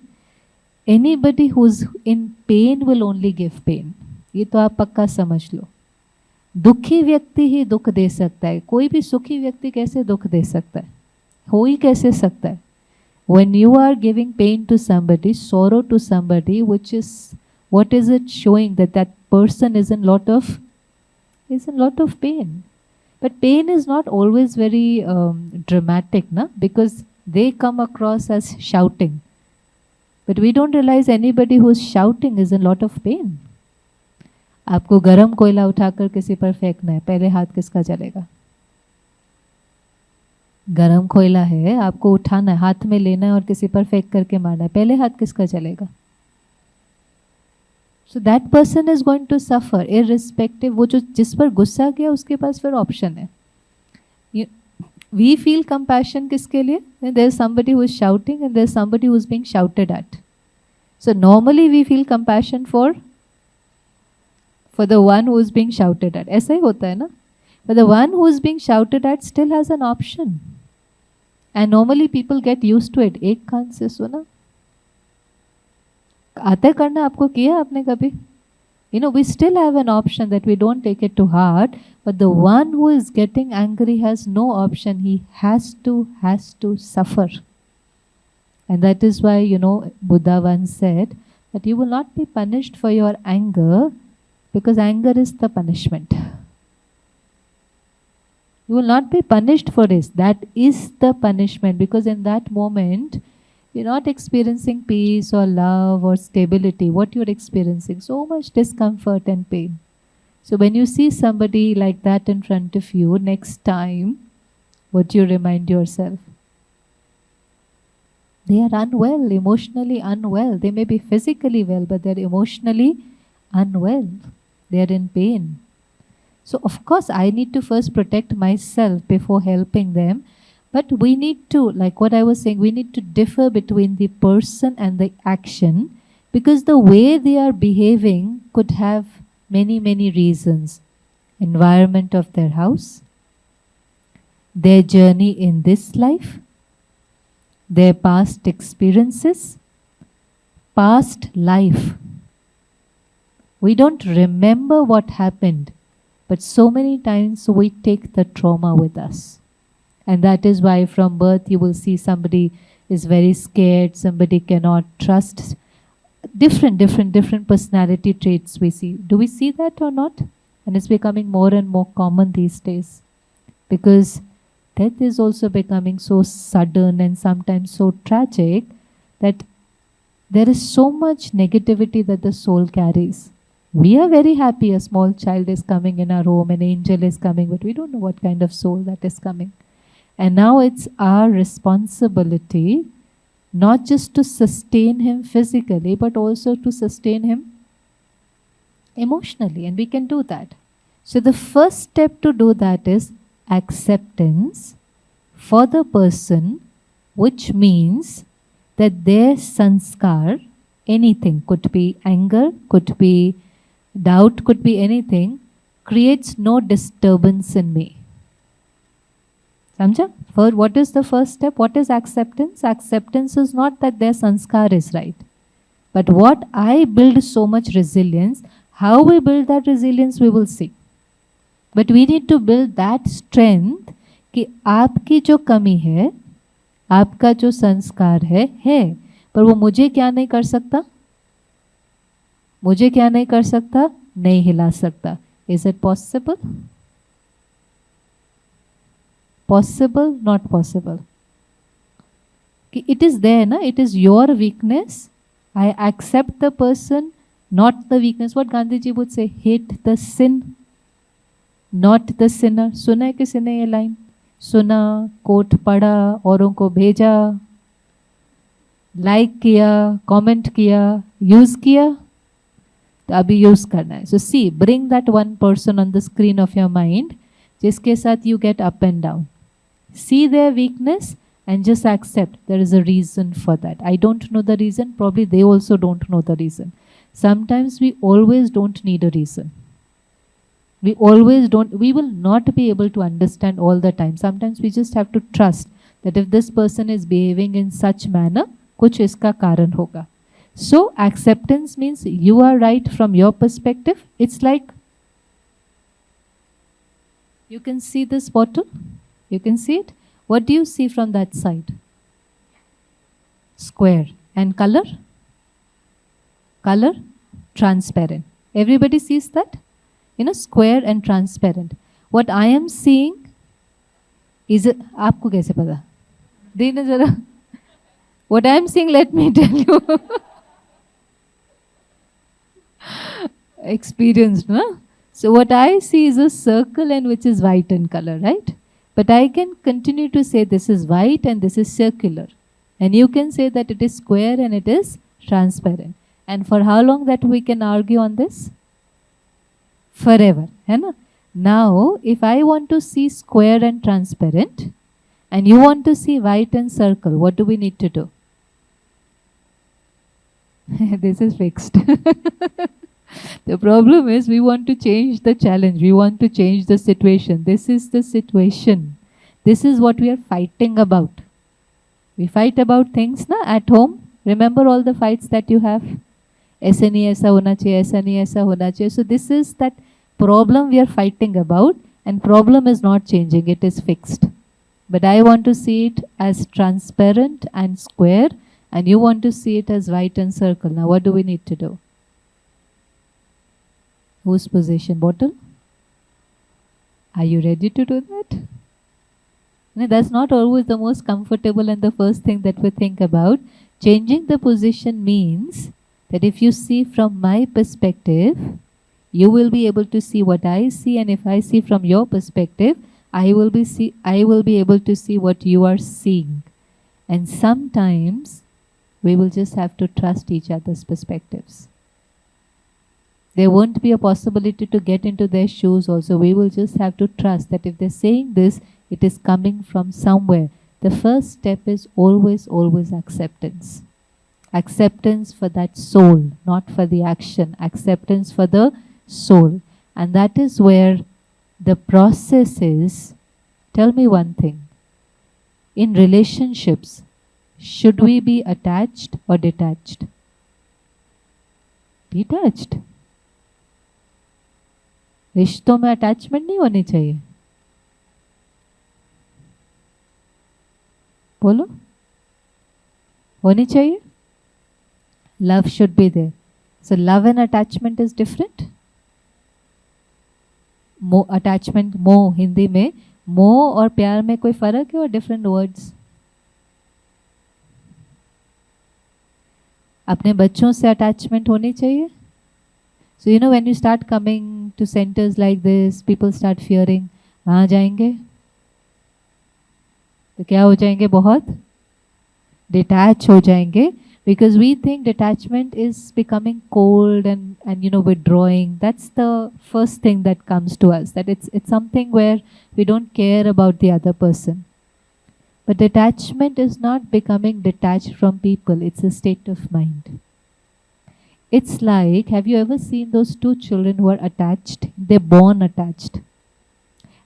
anybody who's in pain will only give pain. ये तो आप पक्का समझ लो. दुखी व्यक्ति ही दुख दे सकता है. कोई भी सुखी व्यक्ति कैसे दुख दे सकता है? हो ही कैसे सकता है? When you are giving pain to somebody, sorrow to somebody, which is, what is it showing? That person is in lot of pain. But pain is not always very dramatic, na? Because they come across as shouting. But we don't realize anybody who's shouting is in lot of pain. आपको गरम कोयला उठाकर किसी पर फेंकना है, पहले हाथ किसका चलेगा? गरम कोयला है, आपको उठाना है, हाथ में लेना है और किसी पर फेंक करके मारना है, पहले हाथ किसका चलेगा? So that person is going to suffer irrespective. वो जो जिस पर गुस्सा किया उसके पास फिर ऑप्शन है. We feel compassion किसके लिए? When there is somebody who is shouting and there is somebody who is being shouted at. So normally we feel compassion for the one who is being shouted at. ऐसा ही होता है ना? But the one who is being shouted at still has an option. And normally people get used to it. एक कान से सुना. आता है करना, आपको किया आपने कभी? We still have an option that we don't take it to heart, but the one who is getting angry has no option. He has to suffer. And that is why, Buddha once said that you will not be punished for your anger, because anger is the punishment. You will not be punished for this. That is the punishment, because in that moment, you're not experiencing peace or love or stability. What you're experiencing? So much discomfort and pain. So when you see somebody like that in front of you, next time, what you remind yourself? They are unwell, emotionally unwell. They may be physically well, but they're emotionally unwell. They are in pain. So of course, I need to first protect myself before helping them. But we need to, like what I was saying, we need to differ between the person and the action, because the way they are behaving could have many, many reasons. Environment of their house, their journey in this life, their past experiences, past life. We don't remember what happened, but so many times we take the trauma with us. And that is why from birth you will see somebody is very scared, somebody cannot trust. Different personality traits we see. Do we see that or not? And it's becoming more and more common these days. Because death is also becoming so sudden and sometimes so tragic that there is so much negativity that the soul carries. We are very happy a small child is coming in our home, an angel is coming, but we don't know what kind of soul that is coming. And now it's our responsibility not just to sustain him physically, but also to sustain him emotionally, and we can do that. So the first step to do that is acceptance for the person, which means that their sanskar, anything, could be anger, could be doubt, could be anything, creates no disturbance in me. Samjha? For what is the first step? What is acceptance? Acceptance is not that their sanskar is right, but what I build so much resilience. How we build that resilience, we will see. But we need to build that strength कि आपकी जो कमी है, आपका जो संस्कार है, पर वो मुझे क्या नहीं कर सकता? मुझे क्या नहीं कर सकता? नहीं हिला सकता. Is it possible? Possible, not possible. It is there, na? It is your weakness. I accept the person, not the weakness. What Gandhiji would say, hate the sin, not the sinner. सुना है किसी ने ये line? सुना, coat पढ़ा, औरों को भेजा, लाइक किया, कमेंट किया, यूज किया, तो अभी यूज करना है. So see, bring that one person on the screen of your mind, जिसके साथ you get up and down. See their weakness and just accept there is a reason for that. I don't know the reason, probably they also don't know the reason. Sometimes we always don't need a reason. We will not be able to understand all the time. Sometimes we just have to trust that if this person is behaving in such manner, कुछ इसका कारण होगा. So acceptance means you are right from your perspective. It's like, you can see this bottle, you can see it. What do you see from that side? Square. And color? Color? Transparent. Everybody sees that? Square and transparent. What I am seeing is, आपको कैसे पता? देना जरा. What I am seeing, let me tell you. Experienced, no? So what I see is a circle and which is white in color, right? But I can continue to say this is white and this is circular. And you can say that it is square and it is transparent. And for how long that we can argue on this? Forever. है ना? Now, if I want to see square and transparent, and you want to see white and circle, what do we need to do? This is fixed. The problem is we want to change the challenge. We want to change the situation. This is the situation. This is what we are fighting about. We fight about things na, at home. Remember all the fights that you have? ऐसे नहीं ऐसा होना चाहिए, ऐसा नहीं ऐसा होना चाहिए. So this is that problem we are fighting about, and problem is not changing, it is fixed. But I want to see it as transparent and square, and you want to see it as white and circle. Now what do we need to do? Whose position? Bottle? Are you ready to do that? No, that's not always the most comfortable and the first thing that we think about. Changing the position means that if you see from my perspective, you will be able to see what I see, and if I see from your perspective, I will be able to see what you are seeing. And sometimes we will just have to trust each other's perspectives. There won't be a possibility to get into their shoes also. We will just have to trust that if they're saying this, it is coming from somewhere. The first step is always acceptance. Acceptance for that soul, not for the action. Acceptance for the soul. And that is where the process is. Tell me one thing. In relationships, should we be attached or detached? Detached. रिश्तों में attachment नहीं होनी चाहिए. बोलो. होनी चाहिए. Love should be there. So love and attachment is different. Attachment, मोह, हिंदी में मोह और प्यार में कोई फर्क है और different words? अपने बच्चों से अटैचमेंट होनी चाहिए. So when you start coming to centers like this, people start fearing, वहाँ जाएंगे तो क्या हो जाएंगे, बहुत detach हो जाएंगे, because we think detachment is becoming cold and withdrawing. That's the first thing that comes to us, that it's something where we don't care about the other person. But detachment is not becoming detached from people, it's a state of mind. It's like, have you ever seen those two children who are attached? They're born attached.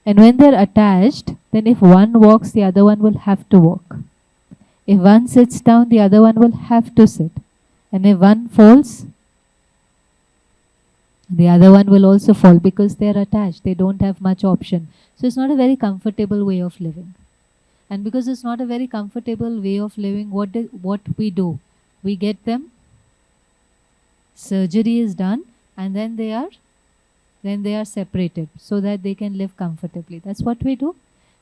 And when they're attached, then if one walks, the other one will have to walk. If one sits down, the other one will have to sit. And if one falls, the other one will also fall, because they're attached. They don't have much option. So it's not a very comfortable way of living. And because it's not a very comfortable way of living, what we do? We get them, surgery is done, and then they are separated so that they can live comfortably. That's what we do.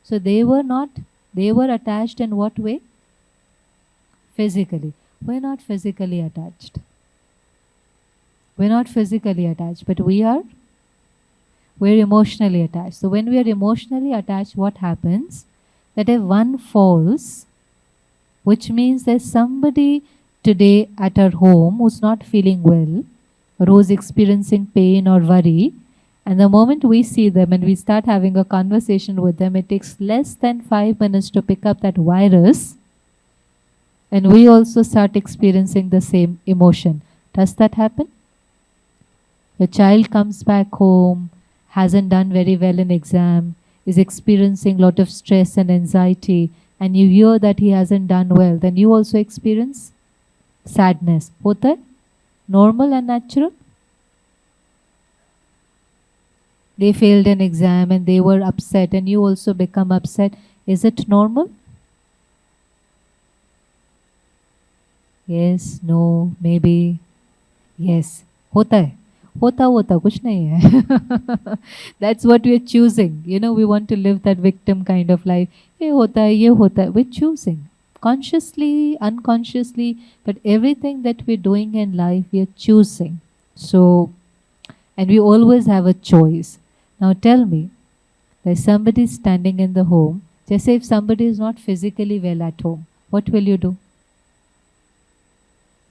So they were attached in what way? Physically. We're not physically attached. We're not physically attached, but we're emotionally attached. So when we are emotionally attached, what happens? That if one falls, which means there's somebody today at our home who's not feeling well, or who's experiencing pain or worry, and the moment we see them and we start having a conversation with them, it takes less than 5 minutes to pick up that virus, and we also start experiencing the same emotion. Does that happen? The child comes back home, hasn't done very well in exam, is experiencing a lot of stress and anxiety, and you hear that he hasn't done well, then you also experience sadness. Hota hai? Normal and natural? They failed an exam and they were upset, and you also become upset. Is it normal? Yes, no, maybe. Yes. होता है. होता कुछ नहीं है. That's what we are choosing. We want to live that victim kind of life. ये होता है. We're choosing. Consciously, unconsciously, but everything that we're doing in life, we are choosing. So, and we always have a choice. Now tell me, there's somebody standing in the home. Just say if somebody is not physically well at home, what will you do?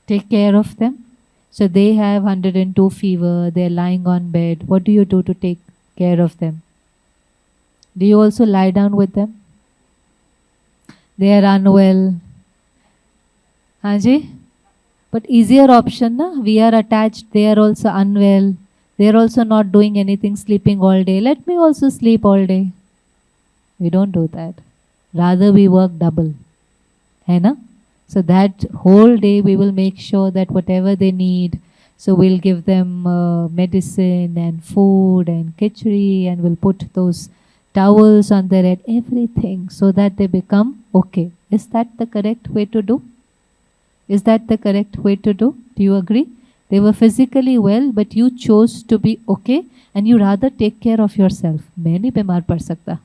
Take care of them. So they have 102 fever, they're lying on bed. What do you do to take care of them? Do you also lie down with them? They are unwell. Haji? But easier option, na? We are attached, they are also unwell. They are also not doing anything, sleeping all day. Let me also sleep all day. We don't do that. Rather we work double. Hai na? So that whole day we will make sure that whatever they need, so we'll give them medicine and food and khichdi, and we'll put those towels on their head, everything, so that they become okay. Is that the correct way to do? Is that the correct way to do? Do you agree? They were physically well, but you chose to be okay, and you rather take care of yourself. मैं नहीं बीमार पड़ सकता.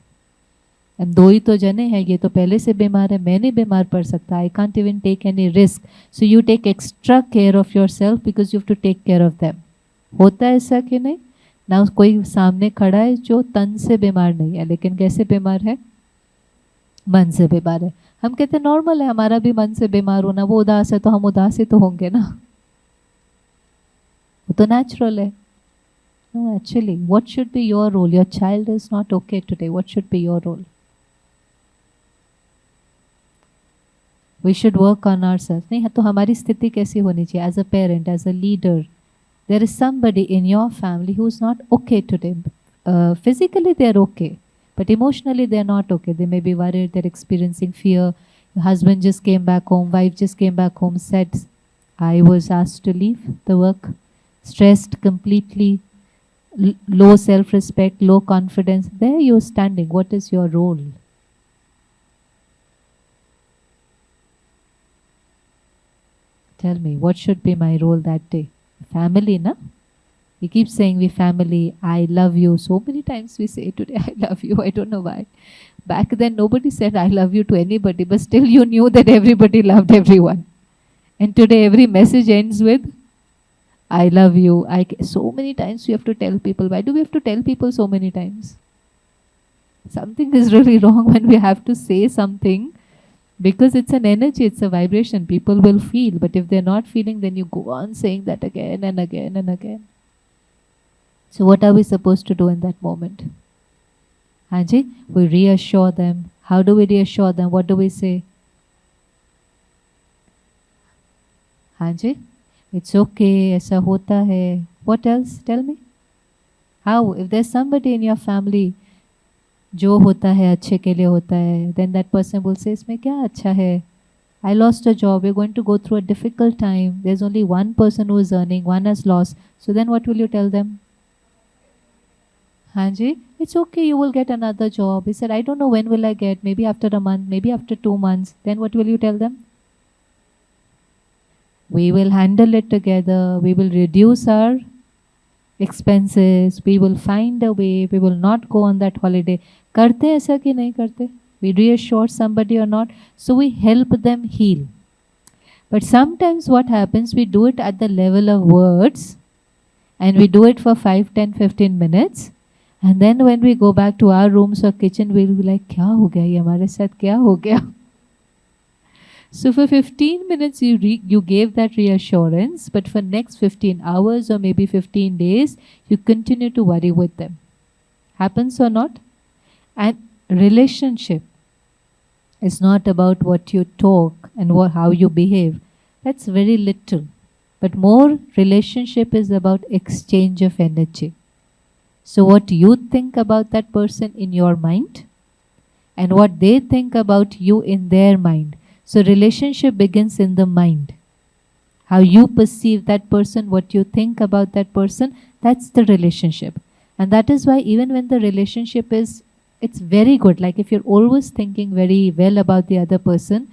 And दो ही तो जने हैं, ये तो पहले से बीमार है, मैं नहीं बीमार पड़ सकता. I can't even take any risk. So you take extra care of yourself because you have to take care of them. होता है ऐसा कि नहीं? ना कोई सामने खड़ा है जो तन से बीमार नहीं है, लेकिन कैसे बीमार है? मन से बीमार है. हम कहते हैं नॉर्मल है, हमारा भी मन से बीमार होना. वो उदास है तो हम उदास ही तो होंगे ना. वो तो नेचुरल है. No, actually, what should be your role? Your child is not okay today. What should be your role? We should work on ourselves. नहीं तो हमारी स्थिति कैसी होनी चाहिए? As a parent, as a leader, there is somebody in your family who is not okay today. Physically they are okay, but emotionally they are not okay. They may be worried, they're experiencing fear. Your husband just came back home, wife just came back home, said, I was asked to leave the work, stressed completely, low self-respect, low confidence. There you're standing. What is your role? Tell me, what should be my role that day? Family, na? We keep saying we family, I love you. So many times we say today, I love you. I don't know why. Back then, nobody said I love you to anybody, but still you knew that everybody loved everyone. And today, every message ends with I love you. So many times we have to tell people. Why do we have to tell people so many times? Something is really wrong when we have to say something, because it's an energy, it's a vibration. People will feel, but if they're not feeling, then you go on saying that again and again and again. So, what are we supposed to do in that moment? Hanji, we reassure them. How do we reassure them? What do we say? Hanji, it's okay, aisa hota hai. What else? Tell me. How? If there's somebody in your family जो होता है अच्छे के लिए होता है, then that person will say इसमें क्या अच्छा है? I lost a job, we're going to go through a difficult time, there's only one person who is earning, one has lost. So then what will you tell them? Hanji, it's okay, you will get another job. He said, I don't know when will I get, maybe after a month, maybe after 2 months. Then what will you tell them? We will handle it together, we will reduce our expenses, we will find a way, we will not go on that holiday. करते ऐसा कि नहीं करते? We reassure somebody or not, so we help them heal. But sometimes what happens, we do it at the level of words, and we do it for 5, 10, 15 minutes, and then when we go back to our rooms or kitchen, we'll be like, क्या हो गया ये हमारे साथ क्या हो गया? So for 15 minutes you gave that reassurance, but for next 15 hours or maybe 15 days, you continue to worry with them. Happens or not? And relationship is not about what you talk and how you behave. That's very little. But more, relationship is about exchange of energy. So what you think about that person in your mind, and what they think about you in their mind. So relationship begins in the mind. How you perceive that person, what you think about that person, that's the relationship. And that is why even when the relationship is, it's very good, like if you're always thinking very well about the other person,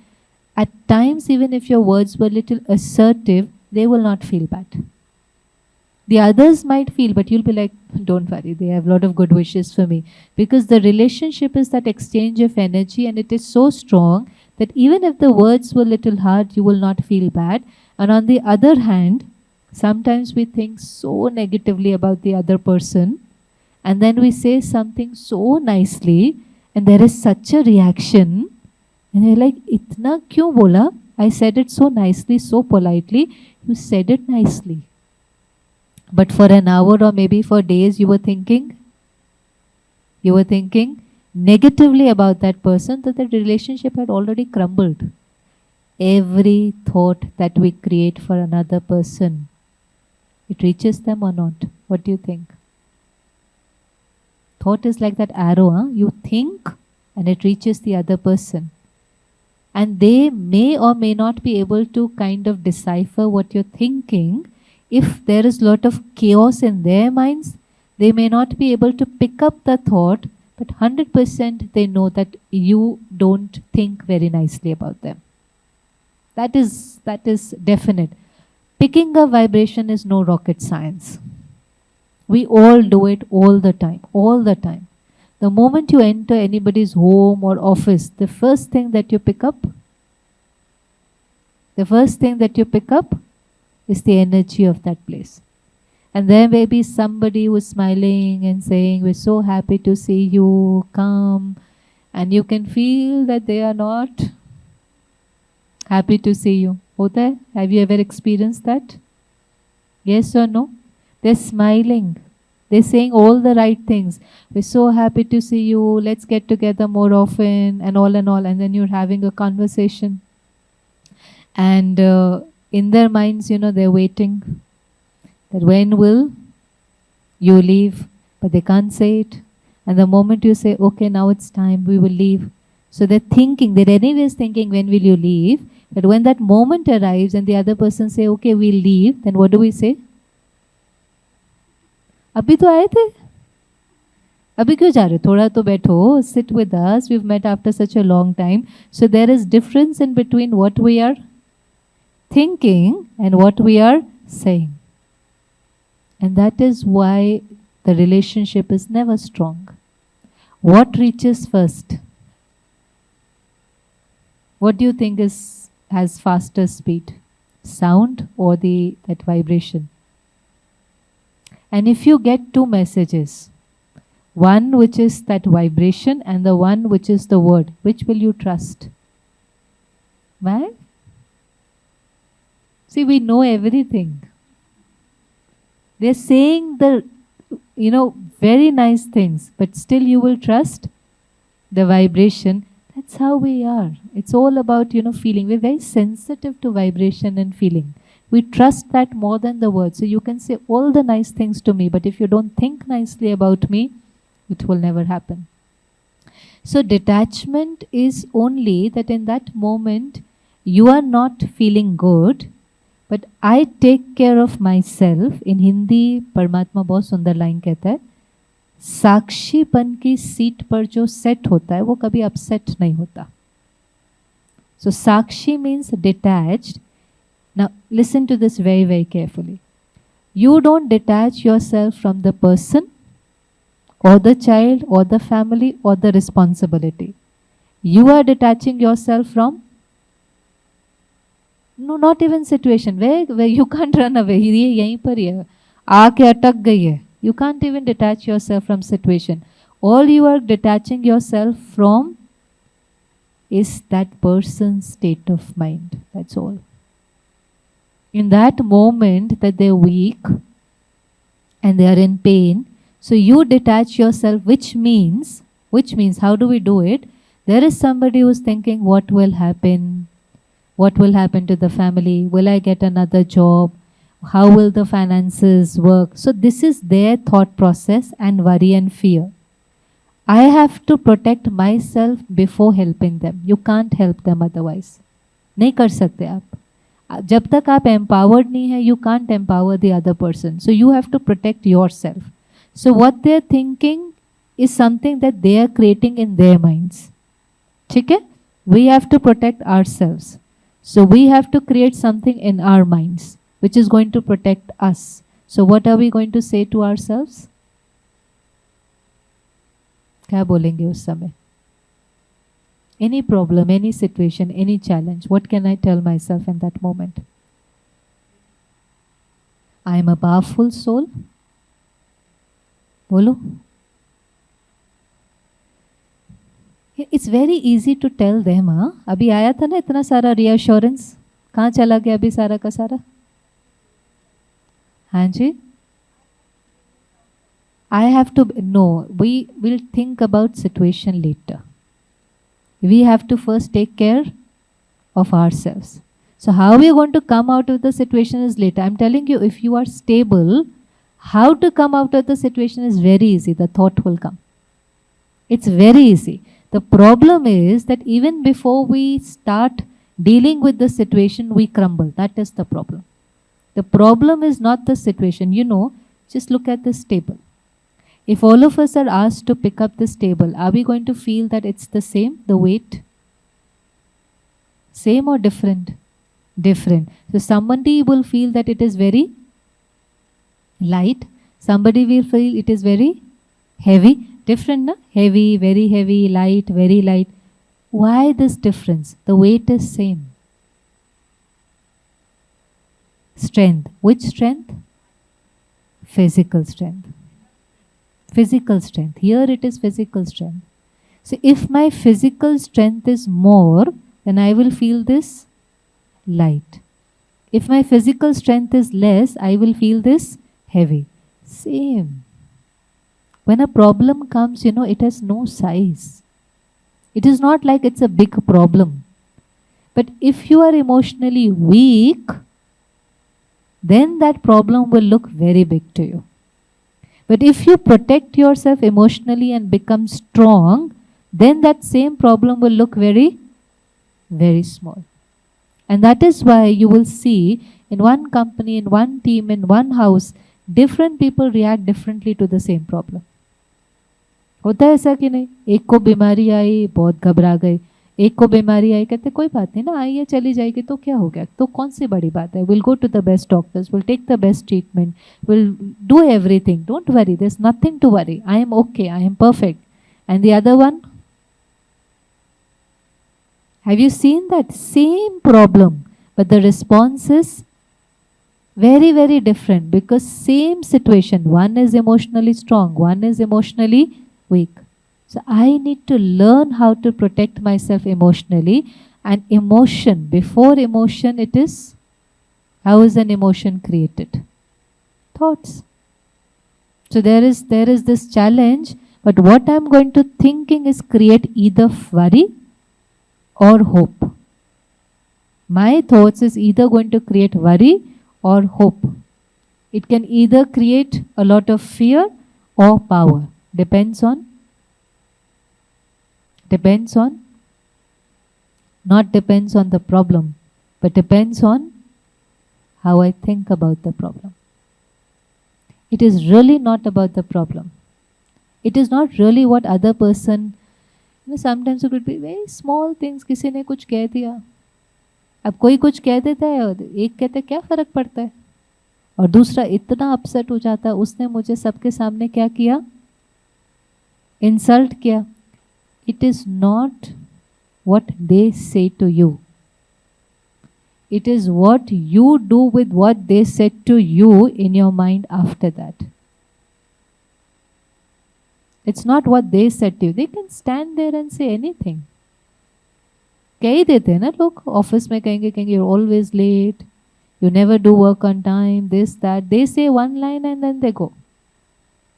at times even if your words were little assertive, they will not feel bad. The others might feel, but you'll be like, don't worry, they have a lot of good wishes for me. Because the relationship is that exchange of energy, and it is so strong that even if the words were little hard, you will not feel bad. And on the other hand, sometimes we think so negatively about the other person, and then we say something so nicely, and there is such a reaction, and you're like, itna kyun bola? I said it so nicely, so politely. You said it nicely. But for an hour or maybe for days, you were thinking negatively about that person, that the relationship had already crumbled. Every thought that we create for another person, it reaches them or not? What do you think? Thought is like that arrow, huh? You think and it reaches the other person. And they may or may not be able to kind of decipher what you're thinking. If there is a lot of chaos in their minds, they may not be able to pick up the thought, but 100% they know that you don't think very nicely about them. That is definite. Picking up vibration is no rocket science. We all do it all the time, all the time. The moment you enter anybody's home or office, the first thing that you pick up is the energy of that place. And there may be somebody who's smiling and saying, we're so happy to see you, come. And you can feel that they are not happy to see you. Hota hai? Have you ever experienced that? Yes or no? They're smiling. They're saying all the right things. We're so happy to see you. Let's get together more often and all. And then you're having a conversation. And in their minds, they're waiting that when will you leave, but they can't say it. And the moment you say, okay, now it's time, we will leave. So they're anyways thinking, when will you leave? But when that moment arrives and the other person say, okay, we'll leave, then what do we say? अभी तो आए थे, अभी क्यों जा रहे? थोड़ा तो बैठो, sit with us, we've met after such a long time. So there is difference in between what we are thinking and what we are saying. And that is why the relationship is never strong. What reaches first? What do you think has faster speed? Sound or that vibration? And if you get two messages, one which is that vibration and the one which is the word, which will you trust? Why? See, we know everything. They're saying the, very nice things, but still you will trust the vibration. That's how we are. It's all about, feeling. We're very sensitive to vibration and feeling. We trust that more than the words. So you can say all the nice things to me, but if you don't think nicely about me, it will never happen. So detachment is only that in that moment you are not feeling good, but I take care of myself. In Hindi परमात्मा बहुत सुंदर line कहता है, साक्षीपन की seat पर जो set होता है वो कभी अपसेट नहीं होता. So sakshi means detached. Now listen to this very, very carefully. You don't detach yourself from the person or the child or the family or the responsibility. You are detaching yourself from, no, not even situation where you can't run away. ये यहीं पर ही है, आके अटक गई है. You can't even detach yourself from situation. All you are detaching yourself from is that person's state of mind. That's all. In that moment that they're weak and they are in pain, so you detach yourself, which means, how do we do it? There is somebody who's thinking, what will happen? What will happen to the family? Will I get another job? How will the finances work? So this is their thought process and worry and fear. I have to protect myself before helping them. You can't help them otherwise. नहीं कर सकते आप. जब तक आप empowered नहीं है, you can't empower the other person. So you have to protect yourself. So what they're thinking is something that they are creating in their minds. ठीक है? We have to protect ourselves. So we have to create something in our minds which is going to protect us. So what are we going to say to ourselves? क्या बोलेंगे उस समय? Any problem, any situation, any challenge, what can I tell myself in that moment? I am a powerful soul. बोलो. It's very easy to tell them. अभी आया था ना इतना सारा reassurance, कहाँ चला गया अभी सारा का सारा? हाँ जी. I have to, no, we will think about situation later. We have to first take care of ourselves. So how we are going to come out of the situation is later. I'm telling you, if you are stable, how to come out of the situation is very easy. The thought will come. It's very easy. The problem is that even before we start dealing with the situation, we crumble. That is the problem. The problem is not the situation. Just look at this table. If all of us are asked to pick up this table, are we going to feel that it's the same, the weight? Same or different? Different. So somebody will feel that it is very light. Somebody will feel it is very heavy. Different, na? Heavy, very heavy, light, very light. Why this difference? The weight is same. Strength. Which strength? Physical strength. Physical strength. Here it is physical strength. So if my physical strength is more, then I will feel this light. If my physical strength is less, I will feel this heavy. Same. When a problem comes, it has no size. It is not like it's a big problem. But if you are emotionally weak, then that problem will look very big to you. But if you protect yourself emotionally and become strong, then that same problem will look very, very small. And that is why you will see in one company, in one team, in one house, different people react differently to the same problem. होता है ऐसा कि नहीं? एक को बीमारी आई, बहुत घबरा गए. एक को बीमारी आई, कहते कोई बात नहीं ना, आई है चली जाएगी तो क्या हो गया, तो कौन सी बड़ी बात है. Will go to the best doctors, will take the best treatment, will do everything, don't worry, there is nothing to worry, I am okay, I am perfect. And the other one, have you seen that same problem, but the response is Very, very different, because same situation, one is emotionally strong, one is emotionally weak. So I need to learn how to protect myself emotionally. And emotion, before emotion, it is, how is an emotion created? Thoughts. So there is this challenge, but what I'm going to thinking is create either worry or hope. My thoughts is either going to create worry or hope. It can either create a lot of fear or power. Depends on, not depends on the problem, but depends on how I think about the problem. It is really not about the problem. It is not really what other person, sometimes it could be very small things, किसी ने कुछ कह दिया. अब कोई कुछ कह देता है और एक कहते क्या फर्क पड़ता है, और दूसरा इतना अपसेट हो जाता है, उसने मुझे सबके सामने क्या किया, इंसल्ट किया. It is not what they say to you. It is what you do with what they said to you in your mind after that. It's not what they said to you. They can stand there and say anything. कह ही देते हैं ना लोग, office में कहेंगे you're always late, you never do work on time, this, that. They say one line and then they go.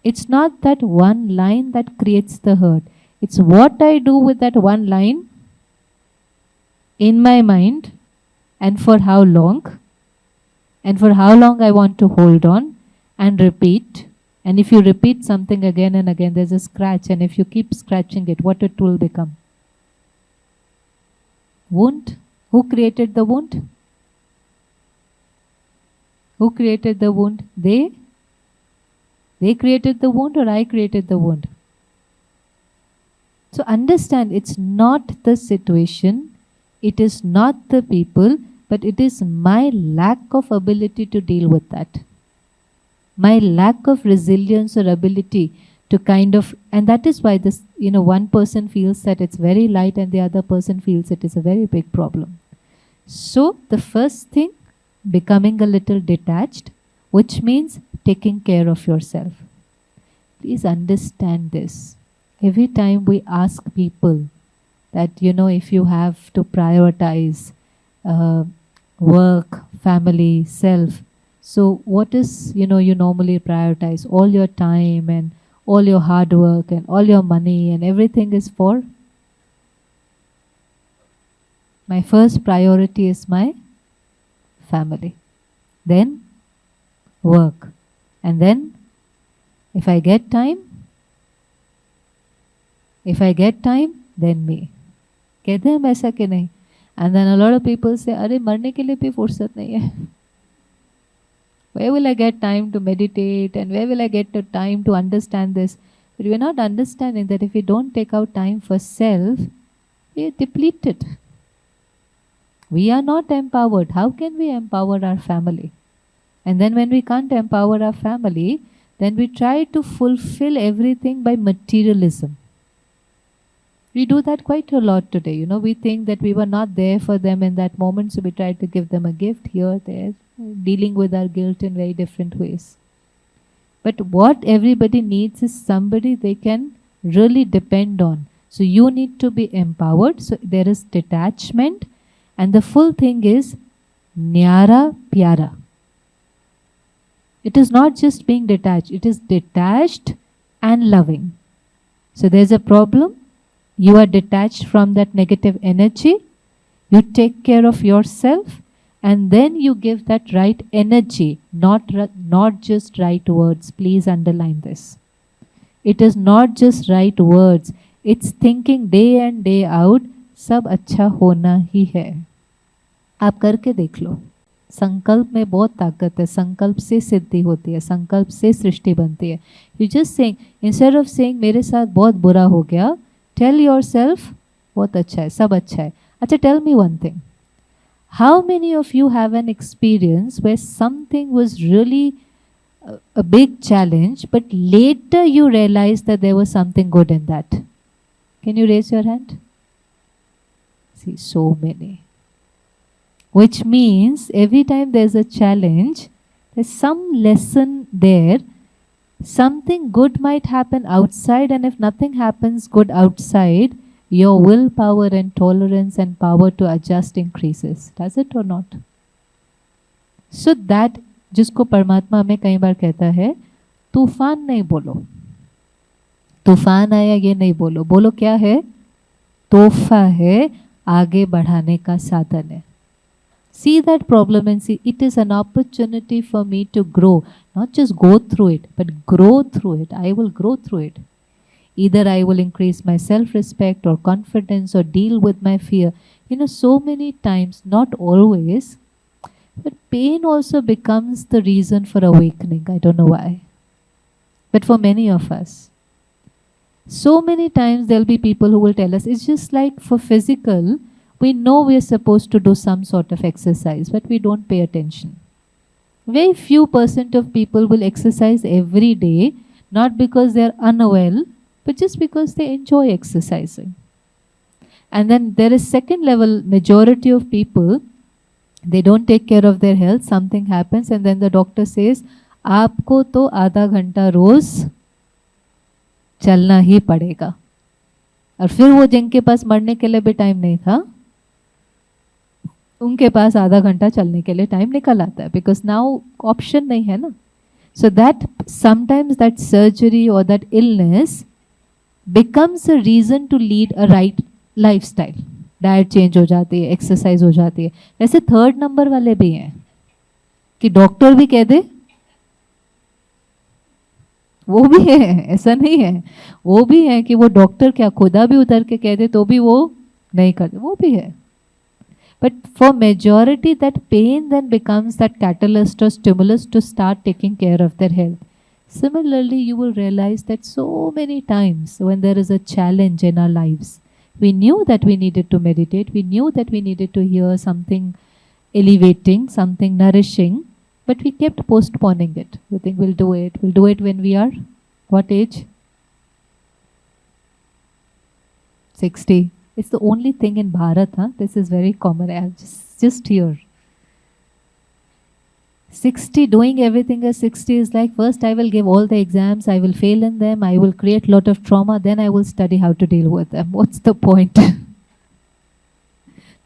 It's not that one line that creates the hurt. It's what I do with that one line in my mind, and for how long I want to hold on and repeat. And if you repeat something again and again, there's a scratch, and if you keep scratching it, what it will become? Wound. Who created the wound? Who created the wound? They created the wound, or I created the wound? So understand, it's not the situation, it is not the people, but it is my lack of ability to deal with that. My lack of resilience or ability to and that is why this, one person feels that it's very light and the other person feels it is a very big problem. So the first thing, becoming a little detached, which means taking care of yourself. Please understand this. Every time we ask people that, if you have to prioritize work, family, self, so what is, you normally prioritize? All your time and all your hard work and all your money and everything is for? My first priority is my family. Then work. And then if I get time, then me. कहते हैं हम ऐसा कि नहीं? And then a lot of people say, अरे मरने के लिए भी फुर्सत नहीं है. Where will I get time to meditate, and where will I get the time to understand this? But we are not understanding that if we don't take out time for self, we are depleted. We are not empowered. How can we empower our family? And then when we can't empower our family, then we try to fulfill everything by materialism. We do that quite a lot today. We think that we were not there for them in that moment, so we try to give them a gift here, there, dealing with our guilt in very different ways. But what everybody needs is somebody they can really depend on. So you need to be empowered. So there is detachment, and the full thing is Nyara Pyara. It is not just being detached, it is detached and loving. So there's a problem. You are detached from that negative energy. You take care of yourself, and then you give that right energy, not just right words. Please underline this. It is not just right words. It's thinking day and day out, सब अच्छा होना ही है. आप करके देख लो. संकल्प में बहुत ताकत है. संकल्प से सिद्धि होती है. संकल्प से सृष्टि बनती है. You just saying, instead of saying मेरे साथ बहुत बुरा हो गया, tell yourself बहुत अच्छा है, सब अच्छा है. अच्छा, tell me one thing. How many of you have an experience where something was really a big challenge, but later you realized that there was something good in that? Can you raise your hand? See, so many. Which means every time there's a challenge, There's some lesson there. Something good might happen outside, and if nothing happens good outside, your willpower and tolerance and power to adjust increases. Does it or not? So that, जिसको परमात्मा हमें कई बार कहता है, तूफान नहीं बोलो, तूफान आया ये नहीं बोलो, बोलो क्या है? तोहफा है, आगे बढ़ाने का साधन है. See that problem and see it is an opportunity for me to grow. Not just go through it, but grow through it. I will grow through it. Either I will increase my self-respect or confidence or deal with my fear. You know, so many times, not always, but pain also becomes the reason for awakening. I don't know why. But for many of us, so many times there'll be people who will tell us, it's just like for physical, we know we're supposed to do some sort of exercise, but we don't pay attention. Very few % of people will exercise every day, not because they're unwell, but just because they enjoy exercising. And then there is second level, majority of people, they don't take care of their health, something happens, and then the doctor says, आपको तो आधा घंटा रोज चलना ही पड़ेगा. और फिर वो जिनके पास मरने के लिए भी टाइम नहीं था, उनके पास आधा घंटा चलने के लिए टाइम निकल आता है, बिकॉज नाउ ऑप्शन नहीं है ना. So that sometimes that surgery और that illness becomes a reason to lead a right lifestyle. Diet change हो जाती है, एक्सरसाइज हो जाती है. ऐसे थर्ड नंबर वाले भी हैं कि डॉक्टर भी कह दे, वो भी है, ऐसा नहीं है. वो भी है कि वो डॉक्टर क्या खुदा भी उतर के कह दे तो भी वो नहीं करते, वो भी है. But for majority, that pain then becomes that catalyst or stimulus to start taking care of their health. Similarly, you will realize that so many times when there is a challenge in our lives, we knew that we needed to meditate, we knew that we needed to hear something elevating, something nourishing, but we kept postponing it. We think we'll do it when we are, what age? 60. It's the only thing in Bharat, huh? This is very common. I just here. 60, doing everything at 60 is like, first I will give all the exams, I will fail in them, I will create a lot of trauma, then I will study how to deal with them. What's the point?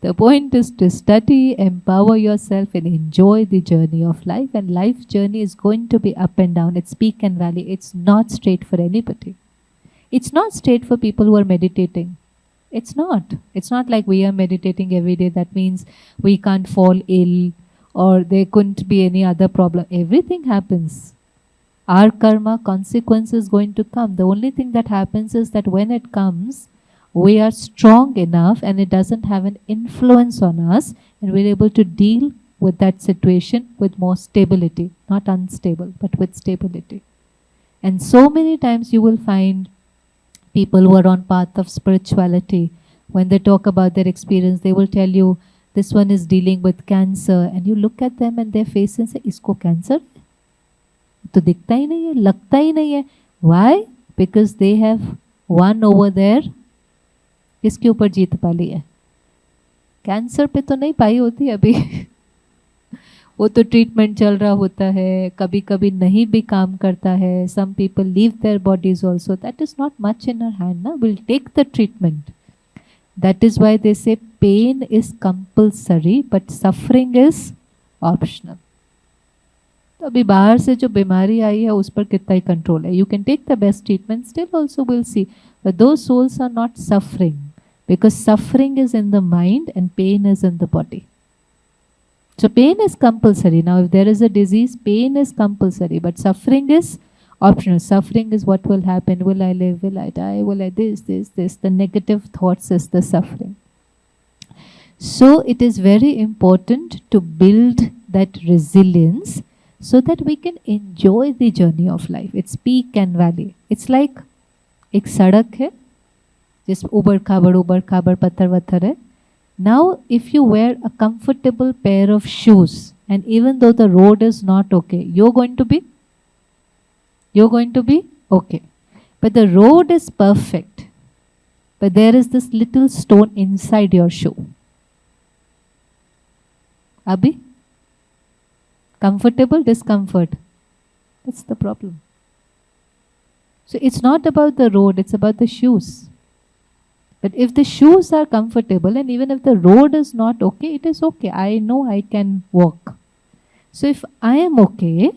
The point is to study, empower yourself, and enjoy the journey of life. And life journey is going to be up and down. It's peak and valley. It's not straight for anybody. It's not straight for people who are meditating. It's not. It's not like we are meditating every day. That means we can't fall ill or there couldn't be any other problem. Everything happens. Our karma, consequence is going to come. The only thing that happens is that when it comes, we are strong enough and it doesn't have an influence on us, and we're able to deal with that situation with more stability. Not unstable, but with stability. And so many times you will find people who are on path of spirituality, when they talk about their experience, they will tell you, this one is dealing with cancer, and you look at them and their face and say, isko cancer? To dikhta hi nahi hai, lagta hi nahi hai. Why? Because they have won over there. किसके ऊपर जीत पा ली है? Cancer पे तो नहीं पाई होती अभी. वो तो ट्रीटमेंट चल रहा होता है, कभी कभी नहीं भी काम करता है. Some people leave their bodies also. That is not much in our hand ना. Will take the treatment. That is why they say pain is compulsory but suffering is optional. तो अभी बाहर से जो बीमारी आई है उस पर कितना ही कंट्रोल है. You can take the best treatment, still also will see, but those souls are not suffering, because suffering is in the mind and pain is in the body. So pain is compulsory. Now if there is a disease, pain is compulsory, but suffering is optional. Suffering is what will happen. Will I live? Will I die? Will I this? The negative thoughts is the suffering. So it is very important to build that resilience so that we can enjoy the journey of life. It's peak and valley. It's like एक सड़क है जिस उबड़ खाबड़ पत्थर वत्थर है. Now if you wear a comfortable pair of shoes and even though the road is not okay, you're going to be okay. But the road is perfect, but there is this little stone inside your shoe. Abhi? Comfortable, discomfort. That's the problem. So it's not about the road, it's about the shoes. But if the shoes are comfortable and even if the road is not okay, it is okay. I know I can walk. So if I am okay,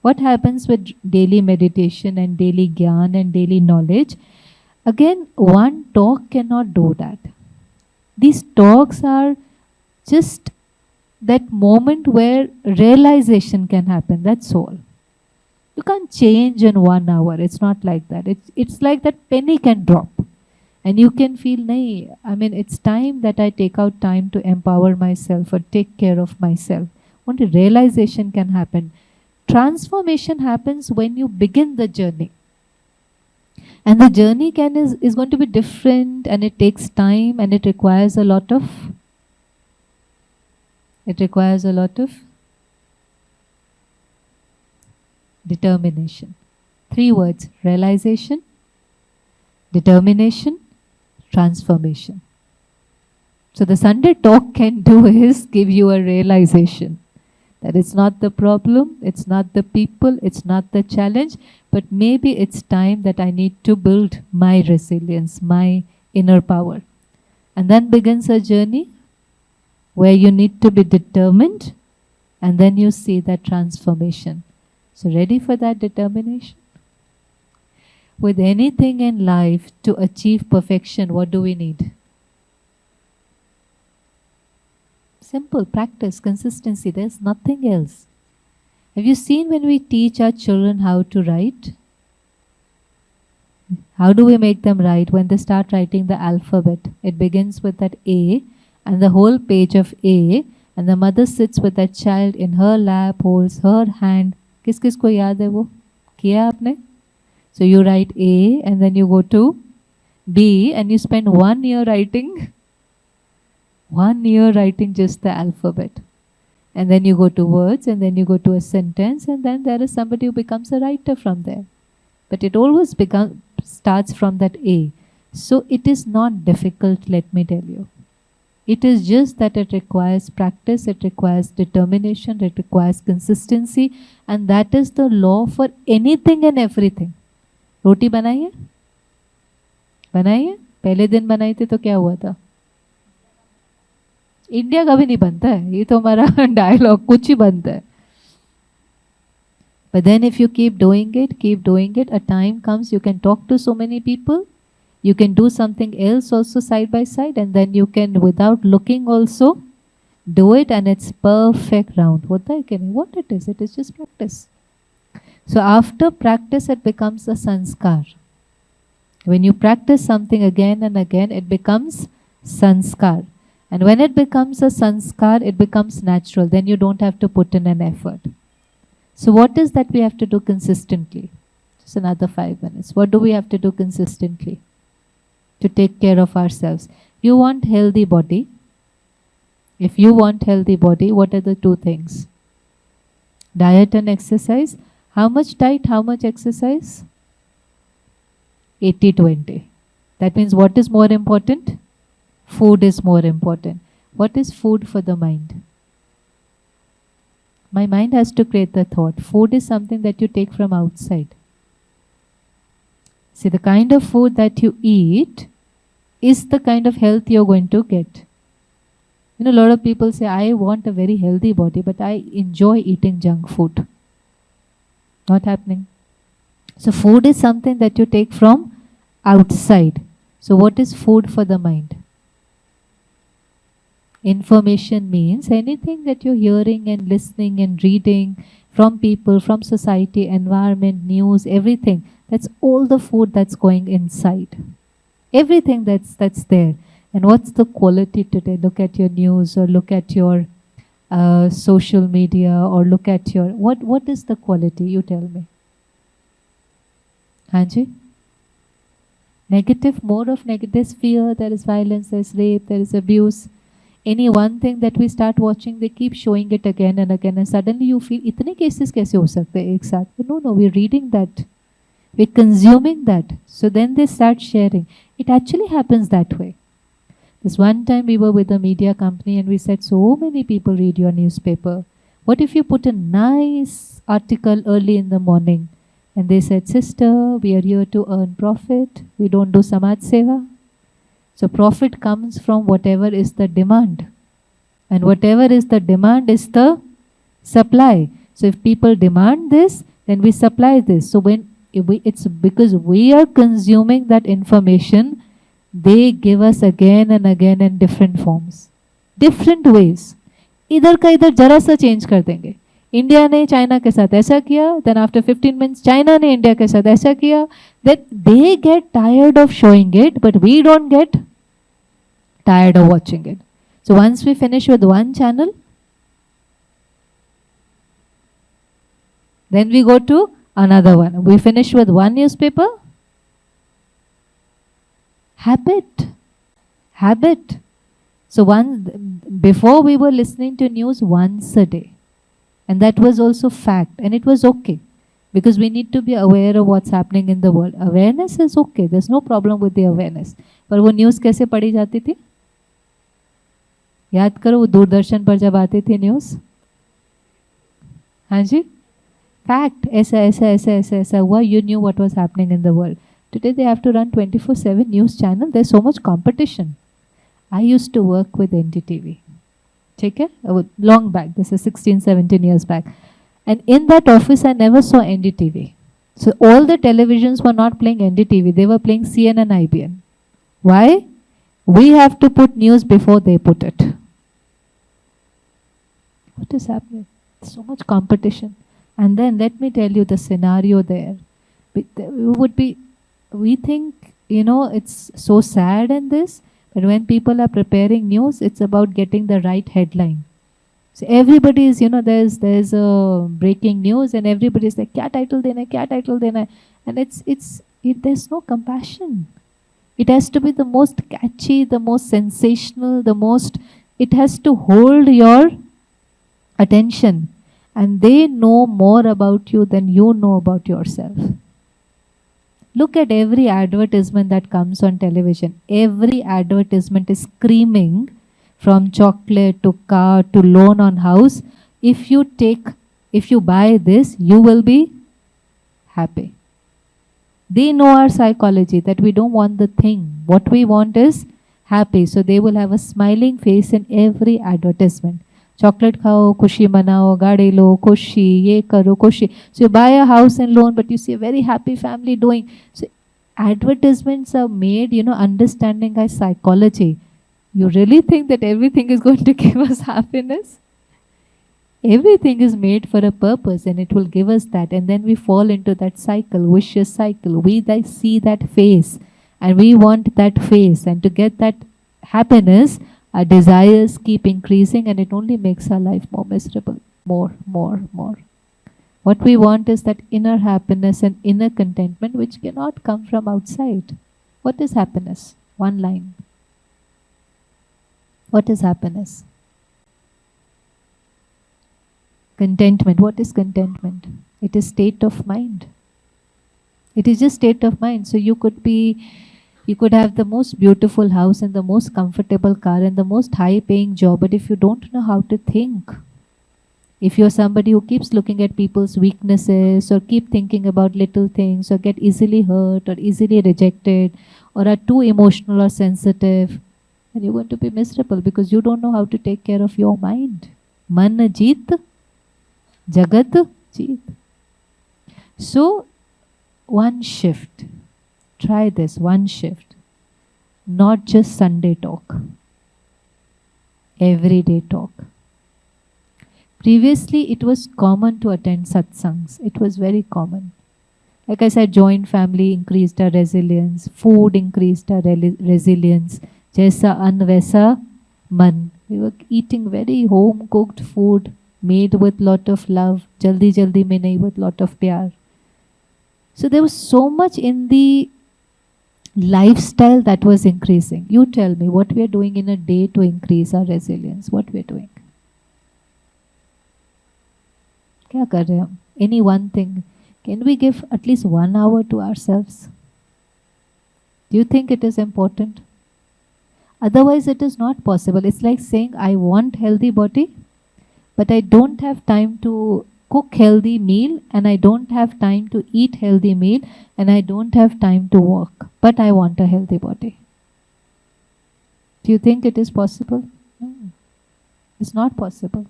what happens with daily meditation and daily gyan and daily knowledge? Again, one talk cannot do that. These talks are just that moment where realization can happen. That's all. You can't change in 1 hour. It's not like that. It's like that penny can drop. And you can feel, nahi, I mean, it's time that I take out time to empower myself or take care of myself. Only realization can happen. Transformation happens when you begin the journey. And the journey is going to be different, and it takes time, and it requires a lot of determination. 3 words: realization, determination, transformation. So the Sunday talk can do is give you a realization that it's not the problem, it's not the people, it's not the challenge, but maybe it's time that I need to build my resilience, my inner power. And then begins a journey where you need to be determined, and then you see that transformation. So ready for that determination? With anything in life, to achieve perfection, what do we need? Simple practice, consistency. There's nothing else. Have you seen when we teach our children how to write? How do we make them write? When they start writing the alphabet, it begins with that A and the whole page of A, and the mother sits with that child in her lap, holds her hand. किस किस को याद है वो? किया आपने? So you write A and then you go to B and you spend 1 year writing. 1 year writing just the alphabet. And then you go to words, and then you go to a sentence, and then there is somebody who becomes a writer from there. But it always starts from that A. So it is not difficult, let me tell you. It is just that it requires practice, it requires determination, it requires consistency, and that is the law for anything and everything. रोटी बनाई है? बनाई है? पहले दिन बनाई थी तो क्या हुआ था? इंडिया का भी नहीं बनता है, ये तो हमारा डायलॉग, कुछ ही बनता है. But then if you keep doing it, a time comes you can talk to so many people, you can do something else also side by side, and then you can, without looking also, do it, and it's perfect round. What it is just practice. So after practice, it becomes a sanskar. When you practice something again and again, it becomes sanskar. And when it becomes a sanskar, it becomes natural. Then you don't have to put in an effort. So what is that we have to do consistently? Just another 5 minutes. What do we have to do consistently to take care of ourselves? You want healthy body. If you want healthy body, what are the 2 things? Diet and exercise. How much diet, how much exercise? 80-20. That means what is more important? Food is more important. What is food for the mind? My mind has to create the thought. Food is something that you take from outside. See, the kind of food that you eat is the kind of health you're going to get. You know, a lot of people say, I want a very healthy body, but I enjoy eating junk food. Not happening. So food is something that you take from outside. So what is food for the mind? Information means anything that you're hearing and listening and reading from people, from society, environment, news, everything. That's all the food that's going inside. Everything that's there. And what's the quality today? Look at your news, or look at your social media, or look at your... What is the quality? You tell me. Hanji? Negative, more of negative. There's fear, there is violence, there's rape, there is abuse. Any one thing that we start watching, they keep showing it again and again, and suddenly you feel, itne cases kaise ho sakte hain ek saath? No, we're reading that. We're consuming that. So then they start sharing. It actually happens that way. This one time we were with a media company and we said, so many people read your newspaper. What if you put a nice article early in the morning and they said, sister, we are here to earn profit, we don't do Samaj Seva. So profit comes from whatever is the demand. And whatever is the demand is the supply. So if people demand this, then we supply this. So it's because we are consuming that information, they give us again and again in different forms, different ways. इधर का इधर जरा सा change कर देंगे. India ने China के साथ ऐसा किया, then after 15 minutes चाइना ने इंडिया के साथ ऐसा किया, then they get tired of showing it, but we don't get tired of watching it. So once we finish with one channel, then we go to another one. We finish with one newspaper. Habit. So before we were listening to news once a day. And that was also fact. And it was okay. Because we need to be aware of what's happening in the world. Awareness is okay. There's no problem with the awareness. पर वो news कैसे पढ़ी जाती थी? याद करो, वो दूरदर्शन पर जब आती थी न्यूज़. हाँ जी? Fact, ऐसा हुआ, you knew what was happening in the world. Today they have to run 24/7 news channel. There's so much competition. I used to work with NDTV. Take it? Long back, this is 16-17 years back. And in that office I never saw NDTV. So all the televisions were not playing NDTV, they were playing CNN, IBN. Why? We have to put news before they put it. What is happening? So much competition. And then let me tell you the scenario there. We think, it's so sad in this, but when people are preparing news, it's about getting the right headline. So everybody is, there's a breaking news and everybody is like, kya title dena? And there's no compassion. It has to be the most catchy, the most sensational, it has to hold your attention. And they know more about you than you know about yourself. Look at every advertisement that comes on television. Every advertisement is screaming, from chocolate to car to loan on house. If you buy this, you will be happy. They know our psychology, that we don't want the thing. What we want is happy. So they will have a smiling face in every advertisement. Chocolate khao, khushi manao, gaadi lo, khushi, ye karo, khushi. So you buy a house and loan, but you see a very happy family doing. So advertisements are made, understanding our psychology. You really think that everything is going to give us happiness? Everything is made for a purpose and it will give us that. And then we fall into that cycle, vicious cycle. We see that face and we want that face. And to get that happiness, our desires keep increasing and it only makes our life more miserable. More. What we want is that inner happiness and inner contentment which cannot come from outside. What is happiness? One line. What is happiness? Contentment. What is contentment? It is state of mind. It is just state of mind. So you could have the most beautiful house and the most comfortable car and the most high paying job, but if you don't know how to think, if you're somebody who keeps looking at people's weaknesses or keep thinking about little things or get easily hurt or easily rejected or are too emotional or sensitive, then you're going to be miserable because you don't know how to take care of your mind. Man jeet, jagat jeet. So, one shift. Try this, one shift. Not just Sunday talk. Everyday talk. Previously, it was common to attend satsangs. It was very common. Like I said, joint family increased our resilience. Food increased our resilience. Jaisa an vaisa man. We were eating very home-cooked food made with lot of love. Jaldi jaldi mein nahi, with lot of pyar. So there was so much in the lifestyle that was increasing. You tell me what we are doing in a day to increase our resilience. What we are doing? क्या कर रहे हैं हम? Any one thing. Can we give at least 1 hour to ourselves? Do you think it is important? Otherwise, it is not possible. It's like saying, I want healthy body, but I don't have time to cook healthy meal, and I don't have time to eat healthy meal, and I don't have time to walk, but I want a healthy body. Do you think it is possible? No, it's not possible.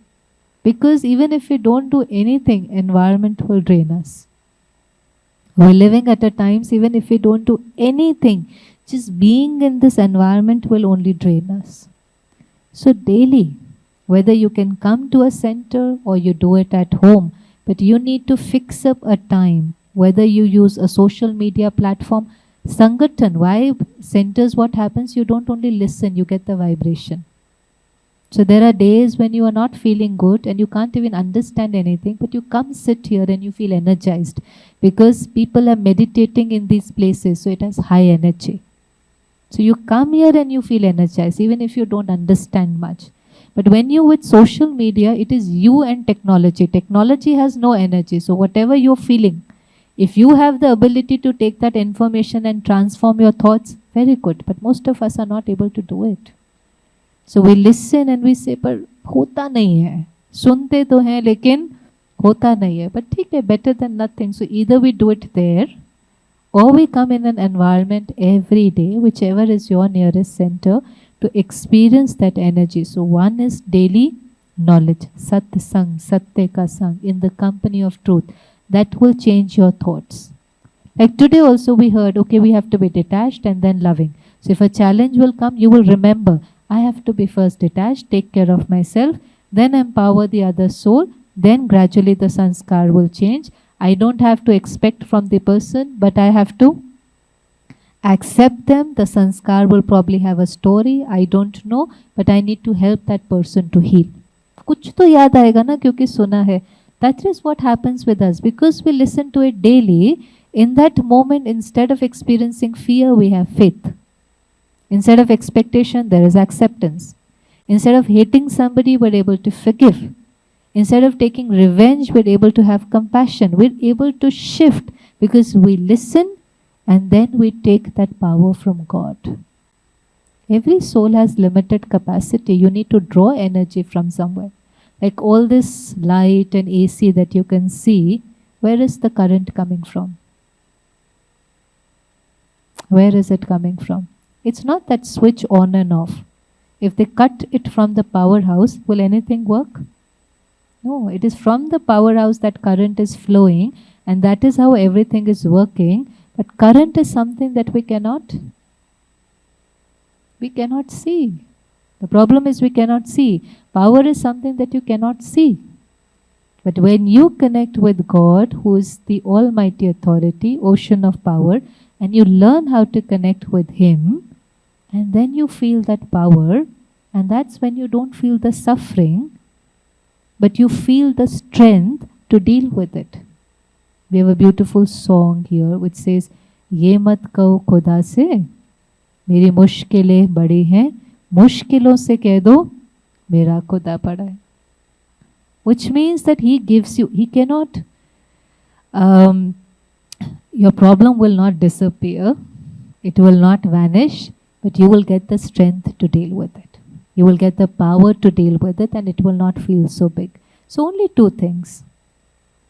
Because even if we don't do anything, environment will drain us. We're living at a times, even if we don't do anything, just being in this environment will only drain us. So daily, whether you can come to a center or you do it at home, but you need to fix up a time, whether you use a social media platform. Sangathan, why centers, what happens? You don't only listen, you get the vibration. So there are days when you are not feeling good and you can't even understand anything, but you come sit here and you feel energized because people are meditating in these places, so it has high energy. So you come here and you feel energized even if you don't understand much. But when you with social media, it is you and technology. Technology has no energy. So whatever you're feeling, if you have the ability to take that information and transform your thoughts, very good. But most of us are not able to do it. So we listen and we say, पर होता नहीं है, सुनते तो हैं लेकिन होता नहीं है. But ठीक है, better than nothing. So either we do it there, or we come in an environment every day, whichever is your nearest center, to experience that energy. So one is daily knowledge, Sat Sang, Satya Ka Sang, in the company of truth. That will change your thoughts. Like today also we heard, okay, we have to be detached and then loving. So if a challenge will come, you will remember, I have to be first detached, take care of myself, then empower the other soul, then gradually the sanskar will change. I don't have to expect from the person, but I have to accept them. The sanskar will probably have a story, I don't know, but I need to help that person to heal. कुछ तो याद आएगा ना, क्योंकि सुना है. That is what happens with us. Because we listen to it daily, in that moment, instead of experiencing fear, we have faith. Instead of expectation, there is acceptance. Instead of hating somebody, we're able to forgive. Instead of taking revenge, we're able to have compassion. We're able to shift because we listen and then we take that power from God. Every soul has limited capacity. You need to draw energy from somewhere. Like all this light and AC that you can see, where is the current coming from? Where is it coming from? It's not that switch on and off. If they cut it from the powerhouse, will anything work? No, it is from the powerhouse that current is flowing, and that is how everything is working. But current is something that we cannot see. The problem is we cannot see. Power is something that you cannot see. But when you connect with God, who is the Almighty Authority, ocean of power, and you learn how to connect with Him, and then you feel that power, and that's when you don't feel the suffering, but you feel the strength to deal with it. We have a beautiful song here which says, ये मत कहो खुदा से, मेरी मुश्किलें बड़ी हैं, मुश्किलों से कह दो, मेरा खुदा पड़ा है. Which means that He gives you, He cannot, your problem will not disappear, it will not vanish, but you will get the strength to deal with it. You will get the power to deal with it, and it will not feel so big. So only two things.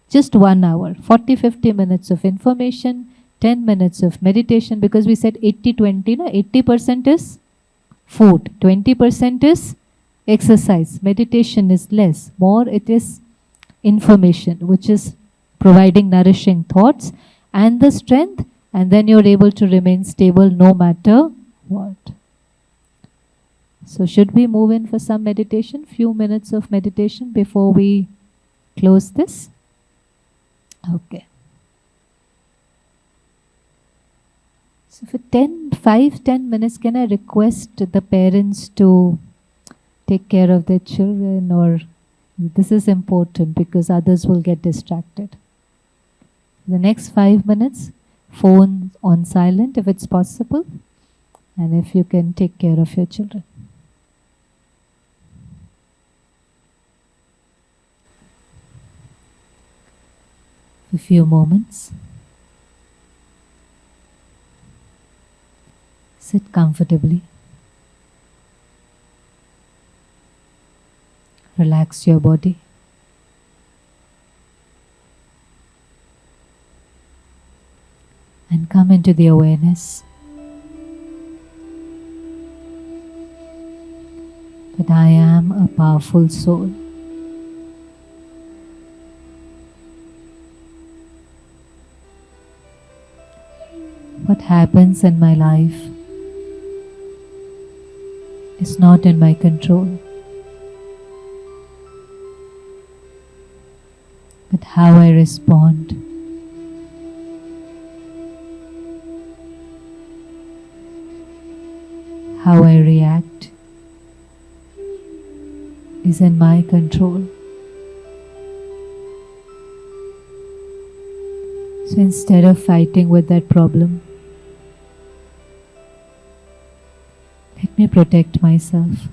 Just 1 hour, 40-50 minutes of information, 10 minutes of meditation, because we said 80-20, no? 80% is food, 20% is exercise. Meditation is less. More it is information, which is providing nourishing thoughts and the strength, and then you're able to remain stable no matter what. So should we move in for some meditation? Few minutes of meditation before we close this? Okay. So for 5-10 minutes, can I request the parents to take care of their children, or this is important because others will get distracted. The next 5 minutes, phone on silent if it's possible, and if you can take care of your children. A few moments. Sit comfortably. Relax your body. into the awareness that I am a powerful soul. What happens in my life is not in my control, but how I respond, how I react is in my control. So instead of fighting with that problem, let me protect myself.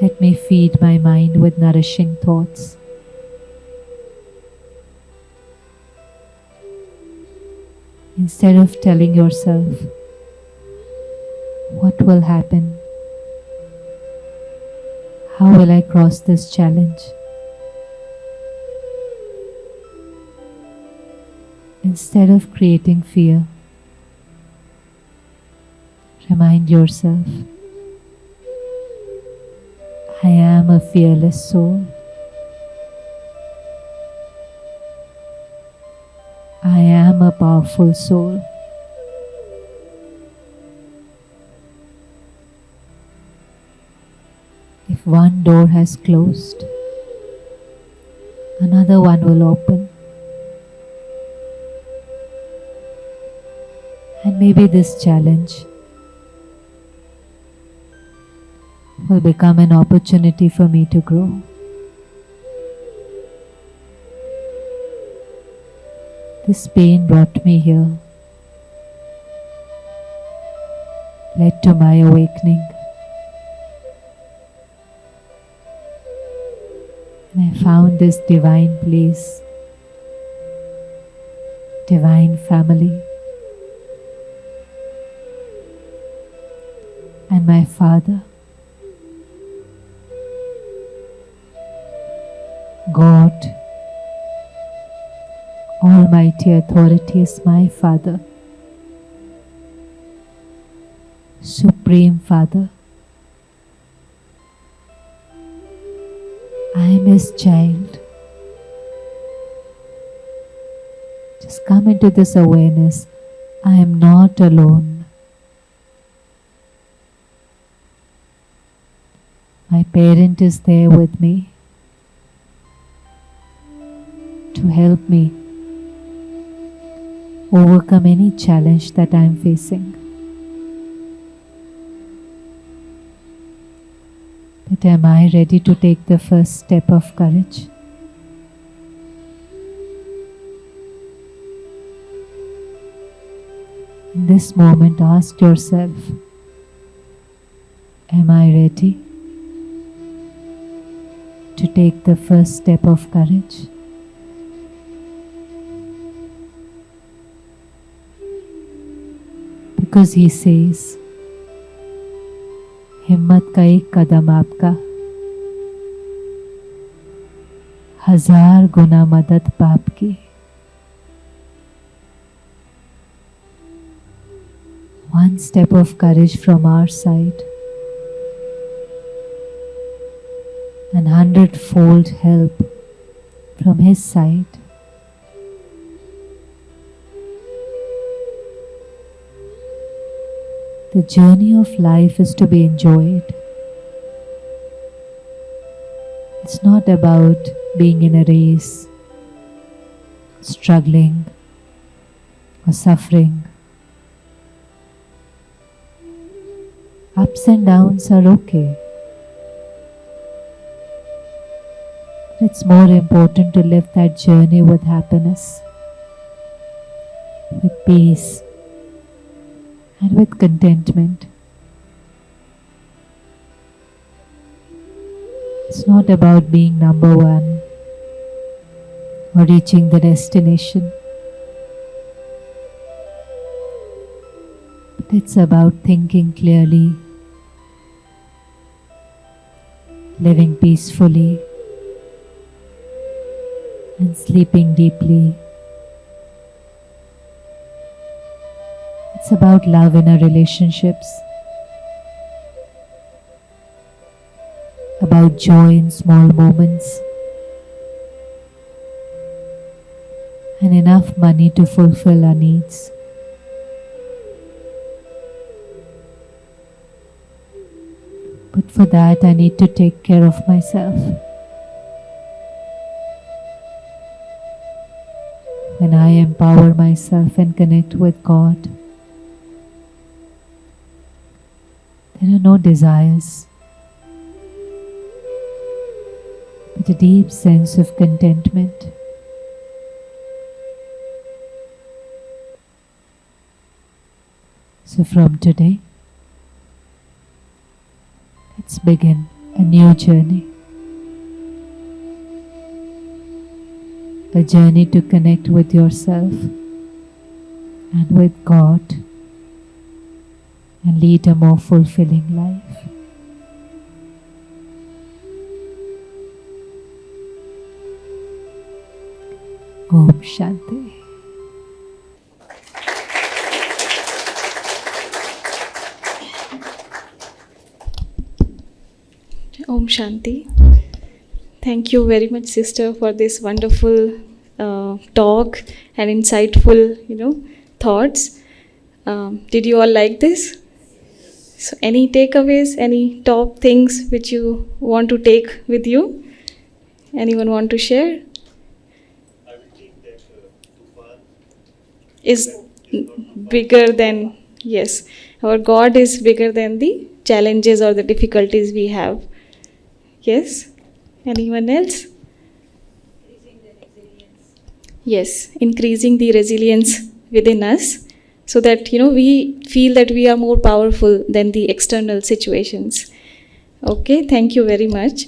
Let me feed my mind with nourishing thoughts. Instead of telling yourself, what will happen? How will I cross this challenge? Instead of creating fear, remind yourself, I am a fearless soul. I am a powerful soul. If one door has closed, another one will open. And maybe this challenge will become an opportunity for me to grow. This pain brought me here, led to my awakening. And I found this divine place, divine family, and my Father, God, Almighty Authority is my Father, Supreme Father. I am His child. Just come into this awareness. I am not alone. My parent is there with me to help me overcome any challenge that I am facing. But am I ready to take the first step of courage? In this moment, ask yourself, am I ready to take the first step of courage? Because He says, हिम्मत का एक कदम आपका 1000 गुना मदद पाप की. One step of courage from our side and 100-fold help from His side. The journey of life is to be enjoyed. It's not about being in a race, struggling or suffering. Ups and downs are okay. It's more important to live that journey with happiness, with peace, and with contentment. It's not about being number one or reaching the destination. But it's about thinking clearly, living peacefully, and sleeping deeply. It's about love in our relationships, about joy in small moments, and enough money to fulfill our needs. But for that, I need to take care of myself. When I empower myself and connect with God, there are no desires, but a deep sense of contentment. So from today, let's begin a new journey. A journey to connect with yourself and with God and lead a more fulfilling life. Om Shanti. Om Shanti. Thank you very much, sister, for this wonderful talk and insightful, thoughts. Did you all like this? So, any takeaways, any top things which you want to take with you? Anyone want to share? I will take that Tufan Is not bigger than, yes, our God is bigger than the challenges or the difficulties we have. Yes? Anyone else? Yes, increasing the resilience within us so that we feel that we are more powerful than the external situations. Okay, thank you very much.